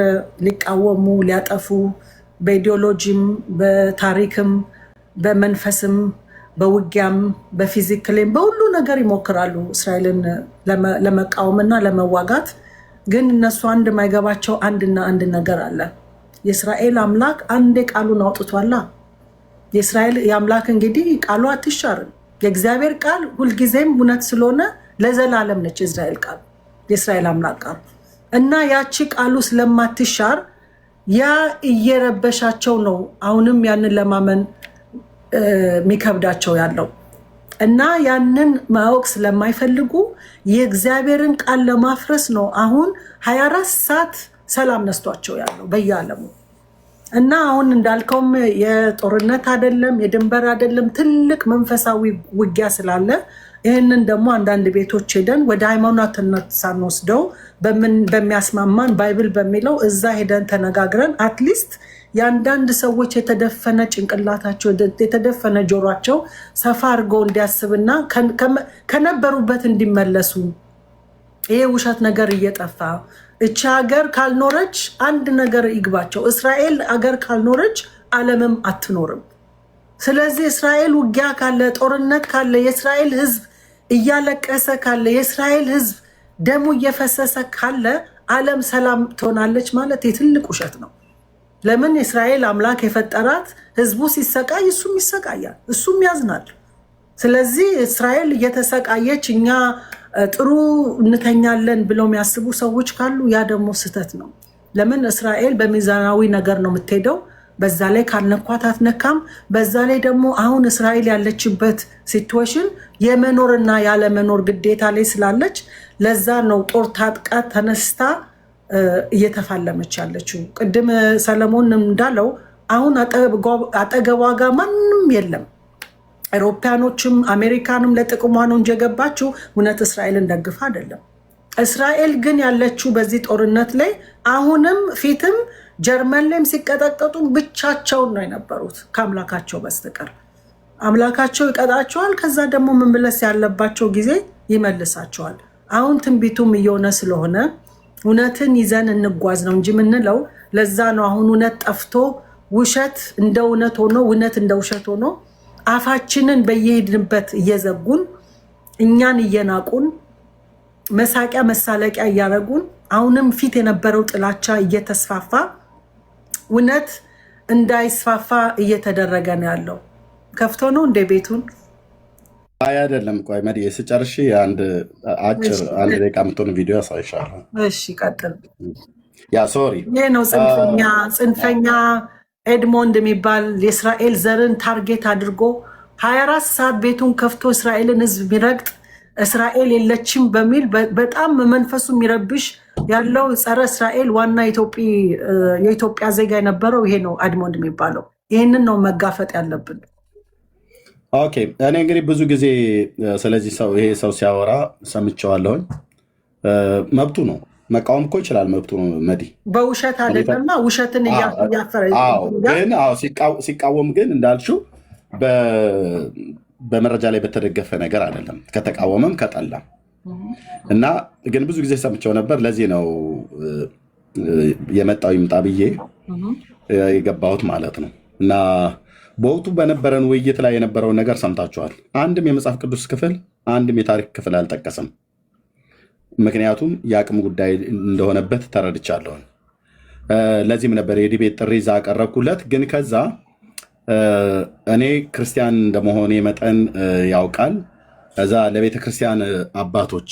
ሊቃወሙ ሊያጠፉ በኢዲዮሎጂም በታሪክም በመንፈስም በውጊያም በፊዚክሌም በሁሉ ነገር ይሞክራሉ እስራኤልን ለመቃወምና ለመዋጋት። ግን እነሱ አንድ የማይገባቸው አንድና አንድ ነገር አለ። የእስራኤል አምላክ አንዴ ቃሉን አውጥቷላ። የእስራኤል የአምላክ እንግዲህ ቃሉ አትሻርም። የእግዚአብሔር ቃል ሁልጊዜም እውነት ስለሆነ ለዘላለም ነች የእስራኤል አምላክ ቃል እና ያቺ ቃሉ ስለማትሻር ያ እየረበሻቸው ነው አሁንም ያንን ለማመን የሚከብዳቸው ያለው እና ያንን ማወቅ ስለማይፈልጉ የእግዚአብሔርን ቃል ለማፍረስ ነው አሁን 24 ሰዓት ሰላም ነስቷቸው ያለው በየዓለሙ። እና አሁን እንዳልከውም የጦርነት አይደለም የድንበር አይደለም ትልቅ መንፈሳዊ ውጊያ ስላለ ይህንን ደግሞ አንዳንድ ቤቶች ሄደን ወደ ሃይማኖትነት ሳንወስደው በሚያስማማን ባይብል በሚለው እዛ ሄደን ተነጋግረን አትሊስት የአንዳንድ ሰዎች የተደፈነ ጭንቅላታቸው የተደፈነ ጆሯቸው ሰፋ አድርገው እንዲያስብና ከነበሩበት እንዲመለሱ ይሄ ውሸት ነገር እየጠፋ እቺ ሀገር ካልኖረች አንድ ነገር ይግባቸው። እስራኤል ሀገር ካልኖረች ዓለምም አትኖርም። ስለዚህ እስራኤል ውጊያ ካለ ጦርነት ካለ የእስራኤል ሕዝብ እያለቀሰ ካለ የእስራኤል ሕዝብ ደሙ እየፈሰሰ ካለ ዓለም ሰላም ትሆናለች ማለት የትልቅ ውሸት ነው። ለምን የእስራኤል አምላክ የፈጠራት ሕዝቡ ሲሰቃይ እሱም ይሰቃያል፣ እሱም ያዝናል። ስለዚህ እስራኤል እየተሰቃየች እኛ ጥሩ እንተኛለን ብለው የሚያስቡ ሰዎች ካሉ ያ ደግሞ ስህተት ነው። ለምን እስራኤል በሚዛናዊ ነገር ነው የምትሄደው። በዛ ላይ ካልነኳት አትነካም። በዛ ላይ ደግሞ አሁን እስራኤል ያለችበት ሲትዌሽን የመኖርና ያለመኖር ግዴታ ላይ ስላለች ለዛ ነው ጦር ታጥቃ ተነስታ እየተፋለመች ያለችው። ቅድም ሰለሞን እንዳለው አሁን አጠገቧ ጋር ማንም የለም። አውሮፓኖችም አሜሪካንም ለጥቅሟ ነው እንጂ የገባችው እውነት እስራኤልን ደግፋ አይደለም። እስራኤል ግን ያለችው በዚህ ጦርነት ላይ አሁንም ፊትም ጀርመን ላይም ሲቀጠቀጡ ብቻቸውን ነው የነበሩት ከአምላካቸው በስተቀር። አምላካቸው ይቀጣቸዋል፣ ከዛ ደግሞ መመለስ ያለባቸው ጊዜ ይመልሳቸዋል። አሁን ትንቢቱም እየሆነ ስለሆነ እውነትን ይዘን እንጓዝ ነው እንጂ የምንለው። ለዛ ነው አሁን እውነት ጠፍቶ ውሸት እንደ እውነት ሆኖ እውነት እንደ ውሸት ሆኖ አፋችንን በየሄድንበት እየዘጉን እኛን እየናቁን መሳቂያ መሳለቂያ እያደረጉን አሁንም ፊት የነበረው ጥላቻ እየተስፋፋ እውነት እንዳይስፋፋ እየተደረገ ነው ያለው። ከፍቶ ነው እንደ ቤቱን አይ አይደለም። ቆይ መዲ ስጨርሽ አንድ አጭር አንድ ደቂቃ የምትሆን ቪዲዮ ያሳይሻለሁ። እሺ ቀጥል። ያ ሶሪ ይሄ ነው ጽንፈኛ ኤድሞንድ የሚባል የእስራኤል ዘርን ታርጌት አድርጎ 24 ሰዓት ቤቱን ከፍቶ እስራኤልን ህዝብ ቢረግጥ እስራኤል የለችም በሚል በጣም መንፈሱ የሚረብሽ ያለው ጸረ እስራኤል ዋና የኢትዮጵያ ዜጋ የነበረው ይሄ ነው ኤድሞንድ የሚባለው። ይህንን ነው መጋፈጥ ያለብን። ኦኬ እኔ እንግዲህ ብዙ ጊዜ ስለዚህ ሰው ይሄ ሰው ሲያወራ ሰምቼዋለሁኝ። መብቱ ነው፣ መቃወም እኮ ይችላል፣ መብቱ ነው። መዲ በውሸት አይደለማ፣ ውሸትን እያፈረ ግን ሲቃወም ግን እንዳልሽው በመረጃ ላይ በተደገፈ ነገር አይደለም፣ ከተቃወመም ከጠላም እና ግን ብዙ ጊዜ ሰምቼው ነበር። ለዚህ ነው የመጣው ይምጣ ብዬ የገባሁት ማለት ነው። እና በወቅቱ በነበረን ውይይት ላይ የነበረውን ነገር ሰምታችኋል። አንድም የመጽሐፍ ቅዱስ ክፍል አንድም የታሪክ ክፍል አልጠቀስም። ምክንያቱም የአቅም ጉዳይ እንደሆነበት ተረድቻለሁ። ለዚህም ነበር የዲቤት ጥሪ እዛ አቀረብኩለት። ግን ከዛ እኔ ክርስቲያን እንደመሆኔ መጠን ያውቃል። እዛ ለቤተ ክርስቲያን አባቶች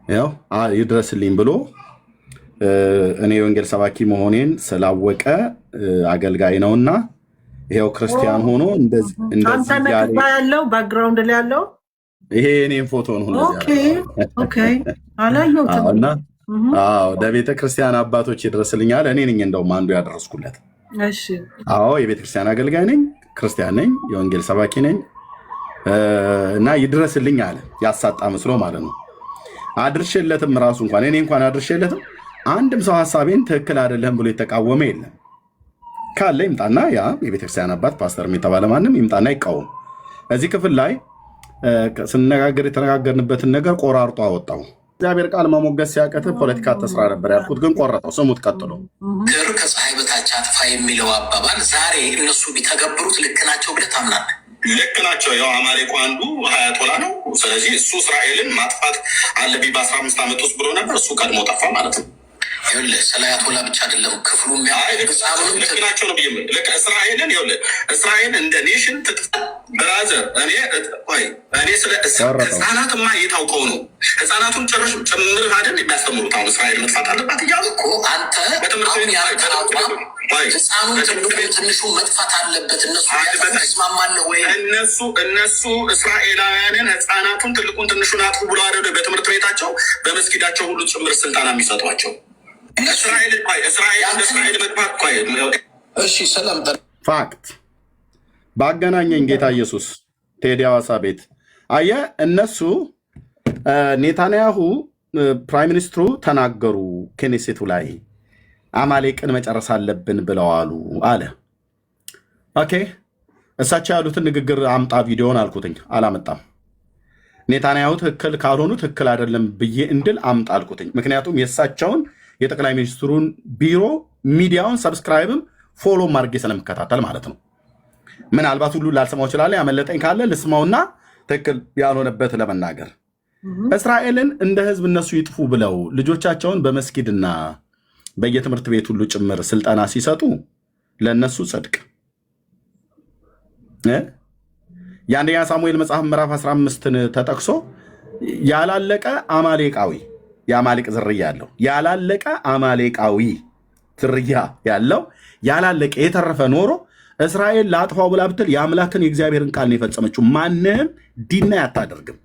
ያው ይድረስልኝ ብሎ እኔ የወንጌል ሰባኪ መሆኔን ስላወቀ አገልጋይ ነውና ይሄው ክርስቲያን ሆኖ እንደዚህ ያለው ባክግራውንድ ላይ ያለው ይሄ እኔም ፎቶ ነው። ኦኬ አላየሁትም። ለቤተ ክርስቲያን አባቶች ይድረስልኛል። እኔ ነኝ እንደውም አንዱ ያደረስኩለት። እሺ አዎ የቤተ ክርስቲያን አገልጋይ ነኝ፣ ክርስቲያን ነኝ፣ የወንጌል ሰባኪ ነኝ እና ይድረስልኝ አለ። ያሳጣ መስሎ ማለት ነው። አድርሼለትም ራሱ እንኳን እኔ እንኳን አድርሼለትም አንድም ሰው ሐሳቤን ትክክል አይደለም ብሎ የተቃወመ የለም። ካለ ይምጣና ያ የቤተክርስቲያን አባት ፓስተር የተባለ ማንም ይምጣና ይቃወም። እዚህ ክፍል ላይ ስንነጋገር የተነጋገርንበትን ነገር ቆራርጦ አወጣው። እግዚአብሔር ቃል መሞገስ ሲያቀት ፖለቲካ ተስራ ነበር ያልኩት፣ ግን ቆረጠው። ስሙት ቀጥሎ ገር ከፀሐይ በታች አጥፋ የሚለው አባባል ዛሬ እነሱ ቢተገብሩት ልክ ናቸው ብለህ ታምናለህ? ልክ ናቸው። ያው አማሌቁ አንዱ አያቶላ ነው። ስለዚህ እሱ እስራኤልን ማጥፋት አለብኝ በ15 ዓመት ውስጥ ብሎ ነበር። እሱ ቀድሞ ጠፋ ማለት ነው። ስለ አያቶላ ብቻ አይደለም ክፍሉ ልክ ናቸው ነው ብዬ እስራኤልን እስራኤል እንደ ኔሽን ትጥፋ ብራዘር። እኔ ስለ ህፃናትማ የታውቀው ነው። ህፃናቱን ጭምር አይደል የሚያስተምሩት። አሁን እስራኤል መጥፋት አለባት እያሉ እኮ አንተ አሁን ያንተን አቋም ህፃኑን ትንሹ መጥፋት አለበት እነሱ ይስማማለህ ወይ? እነሱ እስራኤላውያንን ህፃናቱን ትልቁን ትንሹን አጥፉ ብሎ አደ በትምህርት ቤታቸው በመስጊዳቸው ሁሉ ጭምር ስልጠና የሚሰጧቸው ፋክት ባገናኘኝ ጌታ ኢየሱስ ቴዲ ሐዋሳ ቤት አየ እነሱ ኔታንያሁ ፕራይም ሚኒስትሩ ተናገሩ ኬኔሴቱ ላይ አማሌቅን መጨረስ አለብን ብለዋሉ አለ። ኦኬ እሳቸው ያሉትን ንግግር አምጣ ቪዲዮን አልኩትኝ፣ አላመጣም። ኔታንያሁ ትክክል ካልሆኑ ትክክል አይደለም ብዬ እንድል አምጣ አልኩትኝ። ምክንያቱም የእሳቸውን የጠቅላይ ሚኒስትሩን ቢሮ ሚዲያውን ሰብስክራይብም ፎሎ ማድረግ ስለምከታተል ማለት ነው። ምናልባት ሁሉ ላልሰማው ይችላል። ያመለጠኝ ካለ ልስማውና ትክክል ያልሆነበት ለመናገር እስራኤልን እንደ ህዝብ እነሱ ይጥፉ ብለው ልጆቻቸውን በመስጊድና በየትምህርት ቤት ሁሉ ጭምር ስልጠና ሲሰጡ ለእነሱ ጽድቅ። የአንደኛ ሳሙኤል መጽሐፍ ምዕራፍ 15ን ተጠቅሶ ያላለቀ አማሌቃዊ የአማሌቅ ዝርያ ያለው ያላለቀ አማሌቃዊ ዝርያ ያለው ያላለቀ የተረፈ ኖሮ እስራኤል ላጥፋው ብላ ብትል የአምላክን የእግዚአብሔርን ቃል ነው የፈጸመችው። ማንም ዲና አታደርግም።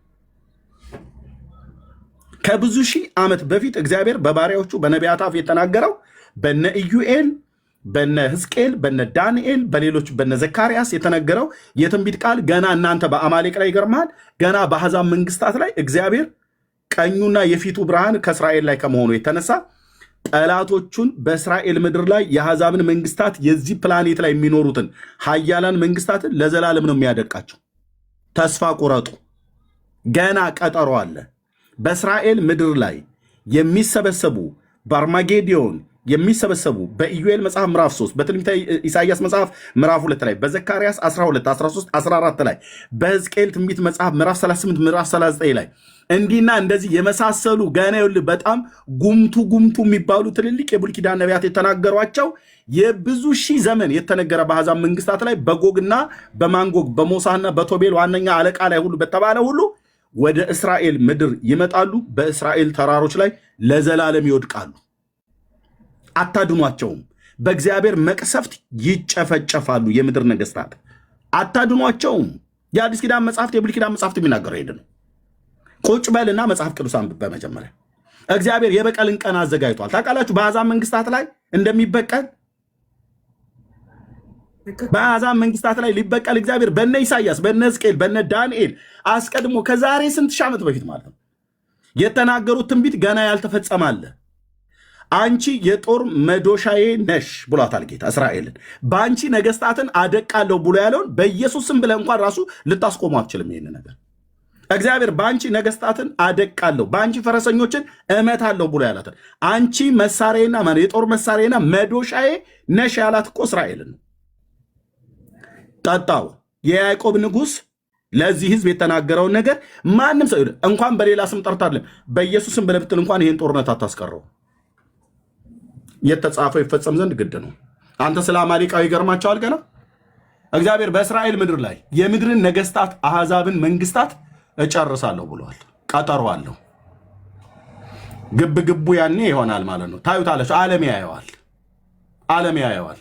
ከብዙ ሺህ ዓመት በፊት እግዚአብሔር በባሪያዎቹ በነቢያት አፍ የተናገረው በነ ኢዩኤል፣ በነ ሕዝቅኤል፣ በነ ዳንኤል፣ በሌሎች በነ ዘካርያስ የተነገረው የትንቢት ቃል ገና እናንተ በአማሌቅ ላይ ይገርማል፣ ገና በአሕዛብ መንግስታት ላይ እግዚአብሔር ቀኙና የፊቱ ብርሃን ከእስራኤል ላይ ከመሆኑ የተነሳ ጠላቶቹን በእስራኤል ምድር ላይ የአሕዛብን መንግስታት የዚህ ፕላኔት ላይ የሚኖሩትን ሀያላን መንግስታትን ለዘላለም ነው የሚያደቃቸው። ተስፋ ቁረጡ፣ ገና ቀጠሮ አለ። በእስራኤል ምድር ላይ የሚሰበሰቡ በአርማጌዲዮን የሚሰበሰቡ በኢዩኤል መጽሐፍ ምዕራፍ 3 በትንቢተ ኢሳይያስ መጽሐፍ ምዕራፍ 2 ላይ በዘካርያስ 12 13 14 ላይ በሕዝቅኤል ትንቢት መጽሐፍ ምዕራፍ 38 ምዕራፍ 39 ላይ እንዲና እንደዚህ የመሳሰሉ ገና ይኸውልህ በጣም ጉምቱ የሚባሉ ትልልቅ የብሉይ ኪዳን ነቢያት የተናገሯቸው የብዙ ሺህ ዘመን የተነገረ በአሕዛብ መንግስታት ላይ በጎግና በማንጎግ በሞሳህና በቶቤል ዋነኛ አለቃ ላይ ሁሉ በተባለ ሁሉ ወደ እስራኤል ምድር ይመጣሉ። በእስራኤል ተራሮች ላይ ለዘላለም ይወድቃሉ። አታድኗቸውም። በእግዚአብሔር መቅሰፍት ይጨፈጨፋሉ። የምድር ነገስታት አታድኗቸውም። የአዲስ ኪዳን መጽሐፍት የብሉይ ኪዳን መጽሐፍት የሚናገረው ሄድ ነው። ቁጭ በልና መጽሐፍ ቅዱስ አንብብ። በመጀመሪያ እግዚአብሔር የበቀልን ቀን አዘጋጅቷል። ታውቃላችሁ በአሕዛብ መንግስታት ላይ እንደሚበቀል። በአሕዛብ መንግስታት ላይ ሊበቀል እግዚአብሔር በነ ኢሳያስ፣ በነ ሕዝቅኤል፣ በነ ዳንኤል አስቀድሞ ከዛሬ ስንት ሺህ ዓመት በፊት ማለት ነው የተናገሩት ትንቢት ገና ያልተፈጸመ አለ። አንቺ የጦር መዶሻዬ ነሽ ብሏታል ጌታ እስራኤልን። በአንቺ ነገስታትን አደቃለሁ ብሎ ያለውን በኢየሱስ ስም ብለህ እንኳን ራሱ ልታስቆሙ አትችልም። ይህን ነገር እግዚአብሔር በአንቺ ነገስታትን አደቃለሁ፣ በአንቺ ፈረሰኞችን እመታለሁ ብሎ ያላትን አንቺ መሳሪያና የጦር መሳሪያና መዶሻዬ ነሽ ያላት እኮ እስራኤልን ነው። ጠጣው የያዕቆብ ንጉሥ ለዚህ ህዝብ የተናገረውን ነገር ማንም ሰው እንኳን በሌላ ስም ጠርታለን በኢየሱስ ስም ብለህ ብትል እንኳን ይህን ጦርነት አታስቀረው። የተጻፈው ይፈጸም ዘንድ ግድ ነው። አንተ ስለ አማሌቃዊ ይገርማቸዋል። ገና እግዚአብሔር በእስራኤል ምድር ላይ የምድርን ነገስታት አሕዛብን መንግስታት እጨርሳለሁ ብሏል። ቀጠሮ አለው። ግብ ግቡ ያኔ ይሆናል ማለት ነው። ታዩታለች። ዓለም ያየዋል። ዓለም ያየዋል።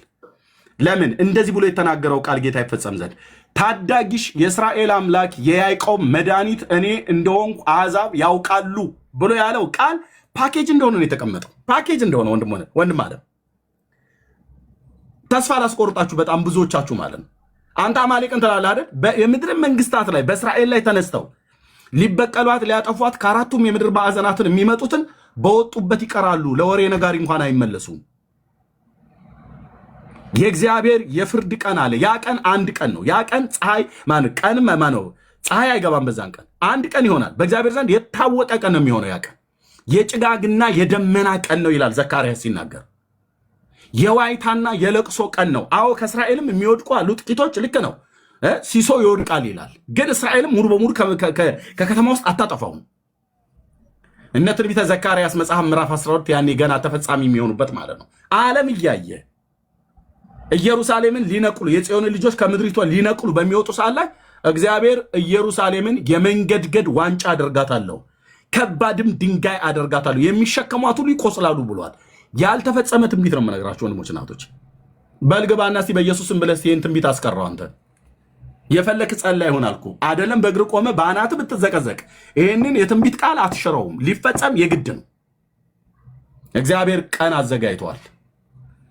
ለምን እንደዚህ ብሎ የተናገረው ቃል ጌታ ይፈጸም ዘንድ ታዳጊሽ የእስራኤል አምላክ የያዕቆብ መድኃኒት እኔ እንደሆንኩ አሕዛብ ያውቃሉ ብሎ ያለው ቃል ፓኬጅ እንደሆነ ነው የተቀመጠው። ፓኬጅ እንደሆነ ወንድም አለ። ተስፋ ላስቆርጣችሁ በጣም ብዙዎቻችሁ ማለት ነው። አንተ አማሌቅን ትላለህ አይደል? የምድር መንግስታት ላይ በእስራኤል ላይ ተነስተው ሊበቀሏት ሊያጠፏት ከአራቱም የምድር ማዕዘናትን የሚመጡትን በወጡበት ይቀራሉ። ለወሬ ነጋሪ እንኳን አይመለሱም። የእግዚአብሔር የፍርድ ቀን አለ። ያ ቀን አንድ ቀን ነው። ያ ቀን ፀሐይ አይገባም። በዛን ቀን አንድ ቀን ይሆናል። በእግዚአብሔር ዘንድ የታወቀ ቀን ነው የሚሆነው። ያ ቀን የጭጋግና የደመና ቀን ነው ይላል ዘካርያስ ሲናገር። የዋይታና የለቅሶ ቀን ነው። አዎ ከእስራኤልም የሚወድቁ አሉ ጥቂቶች። ልክ ነው። ሲሶ ይወድቃል ይላል። ግን እስራኤልም ሙሉ በሙሉ ከከተማ ውስጥ አታጠፋውም። እነ ትንቢተ ዘካርያስ መጽሐፍ ምዕራፍ 12 ያኔ ገና ተፈጻሚ የሚሆኑበት ማለት ነው። ዓለም እያየ ኢየሩሳሌምን ሊነቅሉ የጽዮን ልጆች ከምድሪቷ ሊነቅሉ በሚወጡ ሰዓት ላይ እግዚአብሔር ኢየሩሳሌምን የመንገድገድ ዋንጫ አደርጋታለሁ፣ ከባድም ድንጋይ አደርጋታለሁ፣ የሚሸከሟት ሁሉ ይቆስላሉ ብሏል። ያልተፈጸመ ትንቢት ነው የምነግራችሁ ወንድሞች እናቶች። በልግባና እስቲ በኢየሱስም ብለህ ይህን ትንቢት አስቀረው። አንተ የፈለክ ጸላይ ይሆናል እኮ አይደለም። በእግር ቆመ በአናት ብትዘቀዘቅ ይህንን የትንቢት ቃል አትሽረውም። ሊፈጸም የግድ ነው። እግዚአብሔር ቀን አዘጋጅቷል።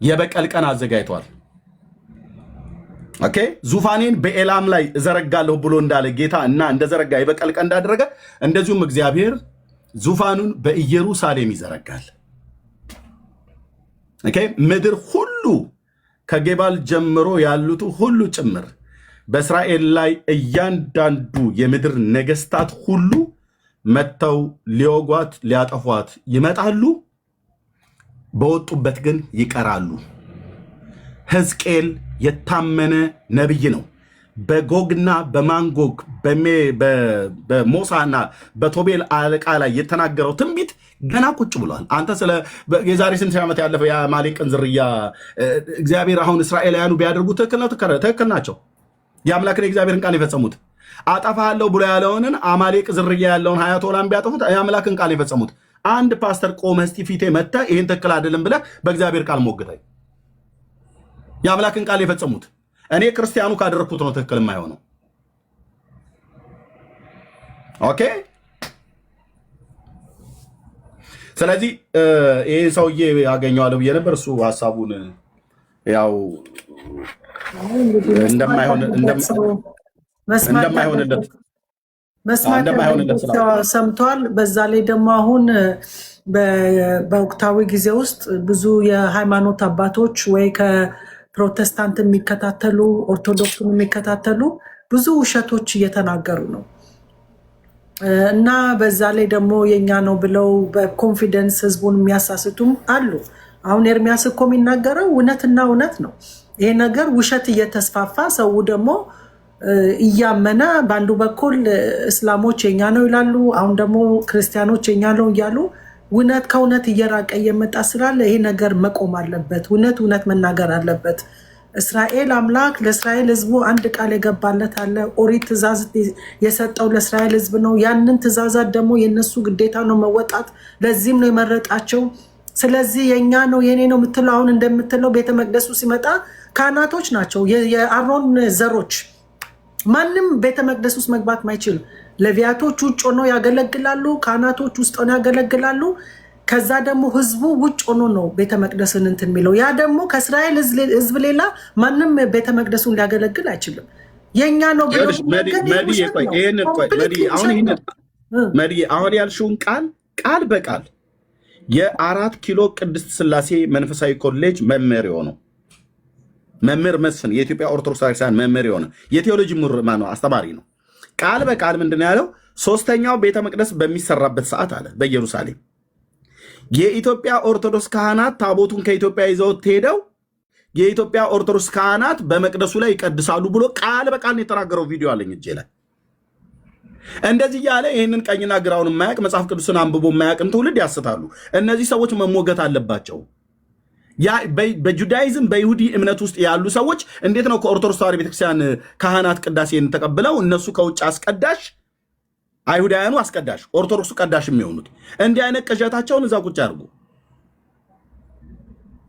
የበቀል ቀን አዘጋጅቷል። ኦኬ ዙፋኔን በኤላም ላይ እዘረጋለሁ ብሎ እንዳለ ጌታ እና እንደዘረጋ የበቀል ቀን እንዳደረገ እንደዚሁም እግዚአብሔር ዙፋኑን በኢየሩሳሌም ይዘረጋል። ኦኬ ምድር ሁሉ ከጌባል ጀምሮ ያሉት ሁሉ ጭምር በእስራኤል ላይ እያንዳንዱ የምድር ነገስታት ሁሉ መጥተው ሊወጓት ሊያጠፏት ይመጣሉ። በወጡበት ግን ይቀራሉ። ሕዝቅኤል የታመነ ነቢይ ነው። በጎግና በማንጎግ በሞሳና በቶቤል አለቃ ላይ የተናገረው ትንቢት ገና ቁጭ ብሏል። አንተ ስለ የዛሬ ስንት ዓመት ያለፈው የአማሌቅን ዝርያ እግዚአብሔር አሁን እስራኤላውያኑ ቢያደርጉ ትክክል ነው፣ ትክክል ናቸው። የአምላክን የእግዚአብሔርን ቃል የፈጸሙት አጠፋለሁ ብሎ ያለውን አማሌቅ ዝርያ ያለውን ሀያቶላን ቢያጠፉት የአምላክን ቃል የፈጸሙት። አንድ ፓስተር ቆመህ እስቲ ፊቴ መጥተህ ይህን ትክክል አይደለም ብለህ በእግዚአብሔር ቃል ሞግተኝ። የአምላክን ቃል የፈጸሙት እኔ ክርስቲያኑ ካደረግኩት ነው ትክክል የማይሆነው። ኦኬ ስለዚህ ይሄ ሰውዬ ያገኘዋለሁ ብዬ ነበር። እሱ ሀሳቡን ያው እንደማይሆንለት ሰምቷል። በዛ ላይ ደግሞ አሁን በወቅታዊ ጊዜ ውስጥ ብዙ የሃይማኖት አባቶች ወይ ከፕሮቴስታንት የሚከታተሉ ኦርቶዶክሱን የሚከታተሉ ብዙ ውሸቶች እየተናገሩ ነው እና በዛ ላይ ደግሞ የኛ ነው ብለው በኮንፊደንስ ህዝቡን የሚያሳስቱም አሉ። አሁን ኤርሚያስ እኮ የሚናገረው እውነትና እውነት ነው። ይሄ ነገር ውሸት እየተስፋፋ ሰው ደግሞ እያመነ በአንዱ በኩል እስላሞች የኛ ነው ይላሉ፣ አሁን ደግሞ ክርስቲያኖች የኛ ነው እያሉ እውነት ከእውነት እየራቀ እየመጣ ስላለ ይሄ ነገር መቆም አለበት። እውነት መናገር አለበት። እስራኤል አምላክ ለእስራኤል ህዝቡ አንድ ቃል የገባለት አለ። ኦሪት ትእዛዝ የሰጠው ለእስራኤል ህዝብ ነው። ያንን ትእዛዛት ደግሞ የነሱ ግዴታ ነው መወጣት። ለዚህም ነው የመረጣቸው። ስለዚህ የኛ ነው የኔ ነው የምትለው አሁን እንደምትለው ቤተ መቅደሱ ሲመጣ ካህናቶች ናቸው የአሮን ዘሮች። ማንም ቤተ መቅደስ ውስጥ መግባት ማይችል። ለቪያቶች ውጭ ሆነው ያገለግላሉ፣ ካህናቶች ውስጥ ሆነው ያገለግላሉ። ከዛ ደግሞ ህዝቡ ውጭ ሆኖ ነው ቤተ መቅደስን እንትን የሚለው። ያ ደግሞ ከእስራኤል ህዝብ ሌላ ማንም ቤተ መቅደሱን ሊያገለግል አይችልም። የኛ ነው ብሎ አሁን ያልሽውን ቃል በቃል የ4 ኪሎ ቅድስት ሥላሴ መንፈሳዊ ኮሌጅ መምህር የሆነው መምህር መስፍን የኢትዮጵያ ኦርቶዶክስ ቤተክርስቲያን መምህር የሆነ የቴዎሎጂ ማነው አስተማሪ ነው። ቃል በቃል ምንድነው ያለው? ሶስተኛው ቤተ መቅደስ በሚሰራበት ሰዓት አለ በኢየሩሳሌም የኢትዮጵያ ኦርቶዶክስ ካህናት ታቦቱን ከኢትዮጵያ ይዘውት ሄደው የኢትዮጵያ ኦርቶዶክስ ካህናት በመቅደሱ ላይ ይቀድሳሉ ብሎ ቃል በቃል የተናገረው ቪዲዮ አለኝ እጄ ላይ። እንደዚህ ያለ ይህንን ቀኝና ግራውን የማያውቅ መጽሐፍ ቅዱስን አንብቦ የማያውቅን ትውልድ ያስታሉ። እነዚህ ሰዎች መሞገት አለባቸው። በጁዳይዝም በይሁዲ እምነት ውስጥ ያሉ ሰዎች እንዴት ነው ከኦርቶዶክስ ተዋሕዶ ቤተክርስቲያን ካህናት ቅዳሴን ተቀብለው እነሱ ከውጭ አስቀዳሽ አይሁዳውያኑ አስቀዳሽ ኦርቶዶክሱ ቀዳሽ የሚሆኑት? እንዲህ አይነት ቅዠታቸውን እዛ ቁጭ አድርጉ።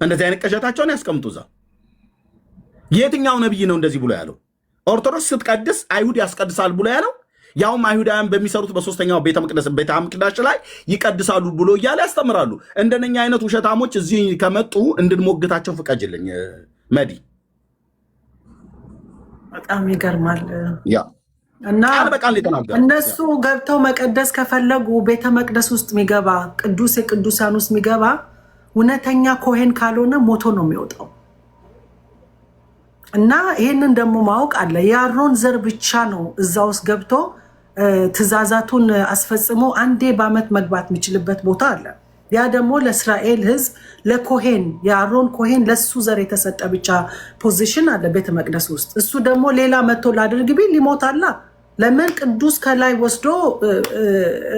እንደዚህ አይነት ቅዠታቸውን ያስቀምጡ እዛ። የትኛው ነብይ ነው እንደዚህ ብሎ ያለው? ኦርቶዶክስ ስትቀድስ አይሁድ ያስቀድሳል ብሎ ያለው? ያውም አይሁዳውያን በሚሰሩት በሶስተኛው ቤተ መቅደስ ላይ ይቀድሳሉ ብሎ እያለ ያስተምራሉ። እንደነኛ አይነት ውሸታሞች እዚህ ከመጡ እንድንሞግታቸው ፍቀጅልኝ መዲ። በጣም ይገርማል። ያ እና እነሱ ገብተው መቀደስ ከፈለጉ ቤተ መቅደስ ውስጥ የሚገባ ቅዱስ የቅዱሳን ውስጥ የሚገባ እውነተኛ ኮሄን ካልሆነ ሞቶ ነው የሚወጣው። እና ይህንን ደግሞ ማወቅ አለ። የአሮን ዘር ብቻ ነው እዛ ውስጥ ገብቶ ትእዛዛቱን አስፈጽሞ አንዴ በዓመት መግባት የሚችልበት ቦታ አለ። ያ ደግሞ ለእስራኤል ሕዝብ ለኮሄን የአሮን ኮሄን ለሱ ዘር የተሰጠ ብቻ ፖዚሽን አለ ቤተ መቅደስ ውስጥ። እሱ ደግሞ ሌላ መጥቶ ላድርግ ቢል ይሞታላ። ለምን? ቅዱስ ከላይ ወስዶ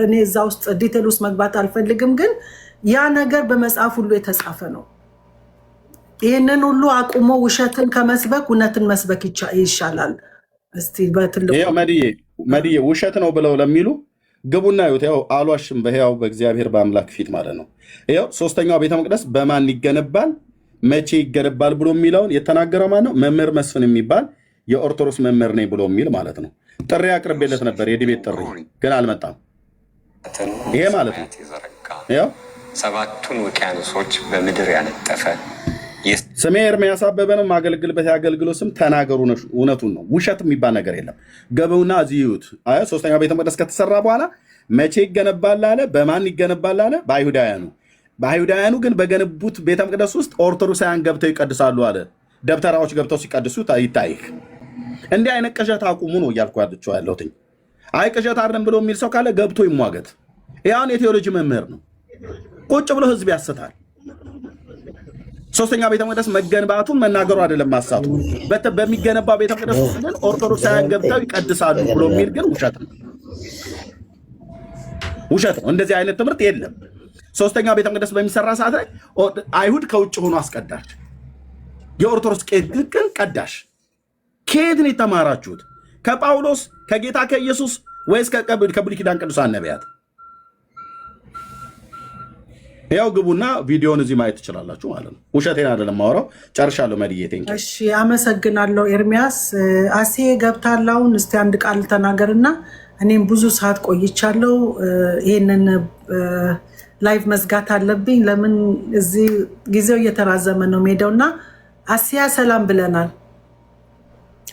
እኔ እዛ ውስጥ ዲቴል ውስጥ መግባት አልፈልግም፣ ግን ያ ነገር በመጽሐፍ ሁሉ የተጻፈ ነው። ይህንን ሁሉ አቁሞ ውሸትን ከመስበክ እውነትን መስበክ ይሻላል። እስቲ በትልቁ መድዬ ውሸት ነው ብለው ለሚሉ ግቡና ይሁት። ያው አልዋሽም በሕያው በእግዚአብሔር በአምላክ ፊት ማለት ነው። ያው ሶስተኛው ቤተ መቅደስ በማን ይገነባል መቼ ይገነባል ብሎ የሚለውን የተናገረው ማን ነው? መምህር መስፍን የሚባል የኦርቶዶክስ መምህር ነኝ ብሎ የሚል ማለት ነው። ጥሪ አቅርቤለት ነበር፣ የዲቤት ጥሪ ግን አልመጣም። ይሄ ማለት ነው ያው 7ቱን ውቅያኖሶች በምድር ያነጠፈ ስሜ ኤርምያስ አበበ ነው። ማገልግልበት የአገልግሎት ስም ተናገሩ፣ እውነቱን ነው። ውሸት የሚባል ነገር የለም። ገበውና እዚህ ይዩት። ሶስተኛው ቤተ መቅደስ ከተሰራ በኋላ መቼ ይገነባል አለ? በማን ይገነባል አለ? በአይሁዳውያኑ። በአይሁዳውያኑ ግን በገነቡት ቤተ መቅደስ ውስጥ ኦርቶዶክሳውያን ገብተው ይቀድሳሉ አለ። ደብተራዎች ገብተው ሲቀድሱ ይታይህ። እንዲህ አይነት ቅዠት አቁሙ ነው እያልኳቸው ያለሁት። አይ ቅዠት አይደለም ብሎ የሚል ሰው ካለ ገብቶ ይሟገት። ያን የቴዎሎጂ መምህር ነው። ቁጭ ብሎ ህዝብ ያስታል። ሶስተኛ ቤተ መቅደስ መገንባቱን መናገሩ አይደለም ማሳቱ። በሚገነባ ቤተ መቅደስ ውስጥ ግን ኦርቶዶክሳውያን ገብተው ይቀድሳሉ ብሎ የሚል ግን ውሸት ነው። ውሸት ነው። እንደዚህ አይነት ትምህርት የለም። ሶስተኛ ቤተ መቅደስ በሚሰራ ሰዓት ላይ አይሁድ ከውጭ ሆኖ አስቀዳሽ፣ የኦርቶዶክስ ግን ቀዳሽ። ከየት ነው የተማራችሁት? ከጳውሎስ ከጌታ ከኢየሱስ ወይስ ከብሉይ ኪዳን ቅዱሳን ነቢያት? ያው ግቡና ቪዲዮውን እዚህ ማየት ትችላላችሁ ማለት ነው። ውሸቴን አይደለም ማወራው። ጨርሻለሁ። መድዬቴን እሺ፣ አመሰግናለሁ ኤርሚያስ። አሴ ገብታላውን እስቲ አንድ ቃል ተናገርና እኔም ብዙ ሰዓት ቆይቻለሁ። ይሄንን ላይቭ መዝጋት አለብኝ። ለምን እዚህ ጊዜው እየተራዘመ ነው ሄደውና አሲያ ሰላም ብለናል።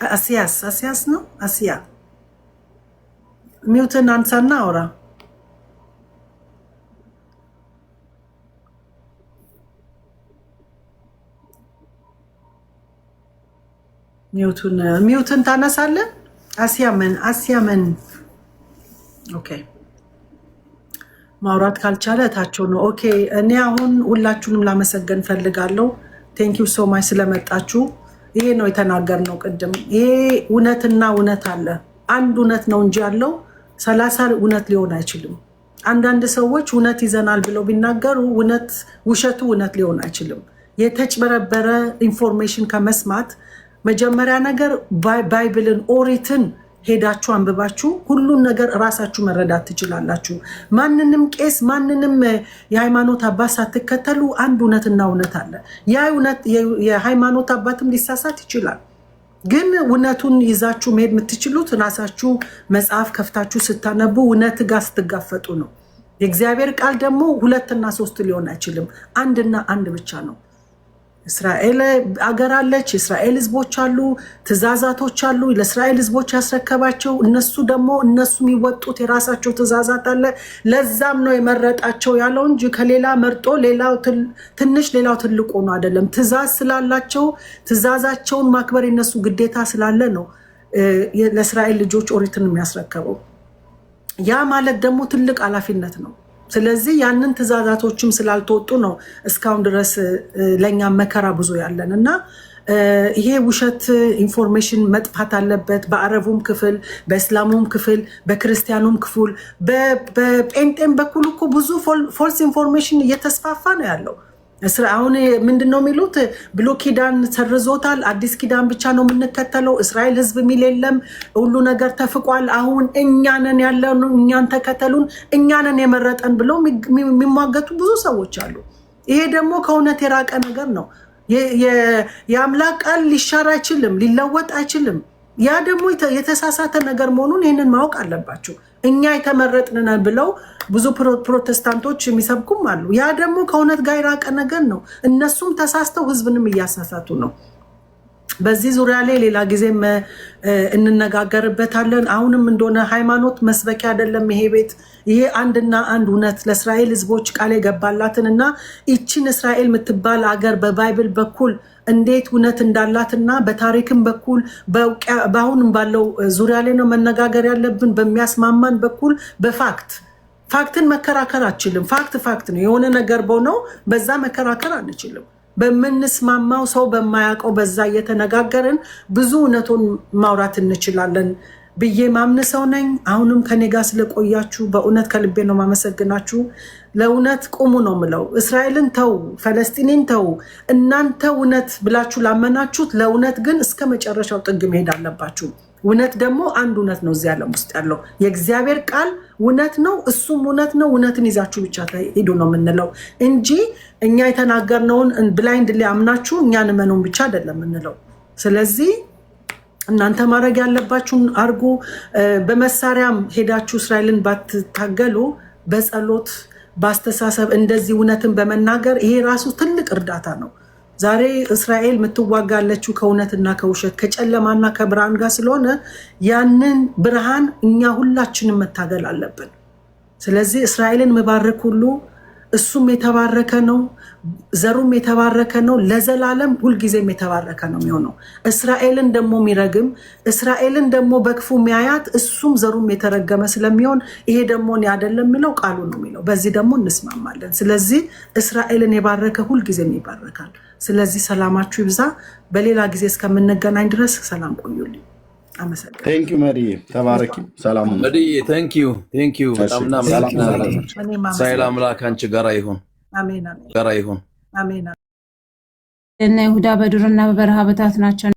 አሲያስ ነው። አሲያ ሚውትን አንሳና አውራ። ሚውትን ታነሳለን። አሲያመን ኦኬ። ማውራት ካልቻለ እታቸው ነው። ኦኬ። እኔ አሁን ሁላችሁንም ላመሰገን ፈልጋለሁ። ቴንኪው ሶ ማች ስለመጣችሁ። ይሄ ነው የተናገርነው ቅድም። ይሄ እውነትና እውነት አለ። አንድ እውነት ነው እንጂ ያለው 30 እውነት ሊሆን አይችልም። አንዳንድ ሰዎች እውነት ይዘናል ብለው ቢናገሩ ውሸቱ እውነት ሊሆን አይችልም። የተጭበረበረ ኢንፎርሜሽን ከመስማት መጀመሪያ ነገር ባይብልን ኦሪትን ሄዳችሁ አንብባችሁ ሁሉን ነገር ራሳችሁ መረዳት ትችላላችሁ። ማንንም ቄስ ማንንም የሃይማኖት አባት ሳትከተሉ አንድ እውነትና እውነት አለ። ያ እውነት የሃይማኖት አባትም ሊሳሳት ይችላል። ግን እውነቱን ይዛችሁ መሄድ የምትችሉት ራሳችሁ መጽሐፍ ከፍታችሁ ስታነቡ እውነት ጋር ስትጋፈጡ ነው። የእግዚአብሔር ቃል ደግሞ 2 እና 3 ሊሆን አይችልም። አንድና አንድ ብቻ ነው። እስራኤል አገር አለች፣ የእስራኤል ህዝቦች አሉ፣ ትእዛዛቶች አሉ ለእስራኤል ህዝቦች ያስረከባቸው። እነሱ ደግሞ እነሱ የሚወጡት የራሳቸው ትእዛዛት አለ። ለዛም ነው የመረጣቸው ያለው እንጂ ከሌላ መርጦ ሌላው ትንሽ ሌላው ትልቅ ሆኖ አይደለም። ትእዛዝ ስላላቸው ትእዛዛቸውን ማክበር የነሱ ግዴታ ስላለ ነው ለእስራኤል ልጆች ኦሪትን የሚያስረከበው። ያ ማለት ደግሞ ትልቅ ኃላፊነት ነው። ስለዚህ ያንን ትእዛዛቶችም ስላልተወጡ ነው እስካሁን ድረስ ለኛ መከራ ብዙ ያለን እና ይሄ ውሸት ኢንፎርሜሽን መጥፋት አለበት። በአረቡም ክፍል፣ በእስላሙም ክፍል፣ በክርስቲያኑም ክፍል፣ በጴንጤም በኩል እኮ ብዙ ፎልስ ኢንፎርሜሽን እየተስፋፋ ነው ያለው። አሁን ምንድነው የሚሉት? ብሎ ኪዳን ሰርዞታል፣ አዲስ ኪዳን ብቻ ነው የምንከተለው፣ እስራኤል ህዝብ የሚል የለም፣ ሁሉ ነገር ተፍቋል፣ አሁን እኛንን ያለን እኛን ተከተሉን፣ እኛንን የመረጠን ብለው የሚሟገቱ ብዙ ሰዎች አሉ። ይሄ ደግሞ ከእውነት የራቀ ነገር ነው። የአምላክ ቃል ሊሻር አይችልም፣ ሊለወጥ አይችልም። ያ ደግሞ የተሳሳተ ነገር መሆኑን ይህንን ማወቅ አለባቸው። እኛ የተመረጥን ብለው ብዙ ፕሮቴስታንቶች የሚሰብኩም አሉ። ያ ደግሞ ከእውነት ጋር የራቀ ነገር ነው። እነሱም ተሳስተው ህዝብንም እያሳሳቱ ነው። በዚህ ዙሪያ ላይ ሌላ ጊዜም እንነጋገርበታለን። አሁንም እንደሆነ ሃይማኖት መስበኪያ አይደለም ይሄ ቤት። ይሄ አንድና አንድ እውነት ለእስራኤል ህዝቦች ቃል የገባላትን እና ይችን እስራኤል የምትባል አገር በባይብል በኩል እንዴት እውነት እንዳላትና በታሪክም በኩል በአሁንም ባለው ዙሪያ ላይ ነው መነጋገር ያለብን። በሚያስማማን በኩል ፋክትን መከራከር አችልም። ፋክት ነው። የሆነ ነገር በሆነው በዛ መከራከር አንችልም። በምንስማማው ሰው በማያውቀው በዛ እየተነጋገርን ብዙ እውነቱን ማውራት እንችላለን ብዬ ማምን ሰው ነኝ። አሁንም ከኔ ጋር ስለቆያችሁ በእውነት ከልቤ ነው ማመሰግናችሁ። ለእውነት ቁሙ ነው ምለው። እስራኤልን ተው፣ ፈለስጢንን ተው። እናንተ እውነት ብላችሁ ላመናችሁት ለእውነት ግን እስከ መጨረሻው ጥግ መሄድ አለባችሁ። እውነት ደግሞ አንድ እውነት ነው እዚህ ዓለም ውስጥ ያለው የእግዚአብሔር ቃል እውነት ነው። እሱም እውነት ነው። እውነትን ይዛችሁ ብቻ ሄዱ ነው የምንለው እንጂ እኛ የተናገርነውን ብላይንድ ሊያምናችሁ እኛን እመኑን ብቻ አይደለም የምንለው። ስለዚህ እናንተ ማድረግ ያለባችሁን አርጉ። በመሳሪያም ሄዳችሁ እስራኤልን ባትታገሉ በጸሎት በአስተሳሰብ እንደዚህ እውነትን በመናገር ይሄ ራሱ ትልቅ እርዳታ ነው። ዛሬ እስራኤል የምትዋጋለችው ከእውነትና ከውሸት ከጨለማና ከብርሃን ጋር ስለሆነ ያንን ብርሃን እኛ ሁላችንም መታገል አለብን። ስለዚህ እስራኤልን መባረክ ሁሉ እሱም የተባረከ ነው፣ ዘሩም የተባረከ ነው፣ ለዘላለም ሁልጊዜም የተባረከ ነው የሚሆነው። እስራኤልን ደግሞ የሚረግም እስራኤልን ደግሞ በክፉ የሚያያት እሱም ዘሩም የተረገመ ስለሚሆን ይሄ ደግሞ እኔ አይደለም የሚለው ቃሉ ነው የሚለው። በዚህ ደግሞ እንስማማለን። ስለዚህ እስራኤልን የባረከ ሁልጊዜም ይባረካል። ስለዚህ ሰላማችሁ ይብዛ። በሌላ ጊዜ እስከምንገናኝ ድረስ ሰላም ቆዩልኝ። አመሰግናለሁ። ቴንክ ዩ መሪ፣ ተባረኪ። ሰላም መሪ፣ ቴንክ ዩ በጣም እናመሰግናለን። እስራኤል አምላክ አንቺ ጋራ ይሁን፣ አሜን። ጋራ ይሁን። አሜን። እና ይሁዳ በዱርና በበረሃ በታት ናቸው።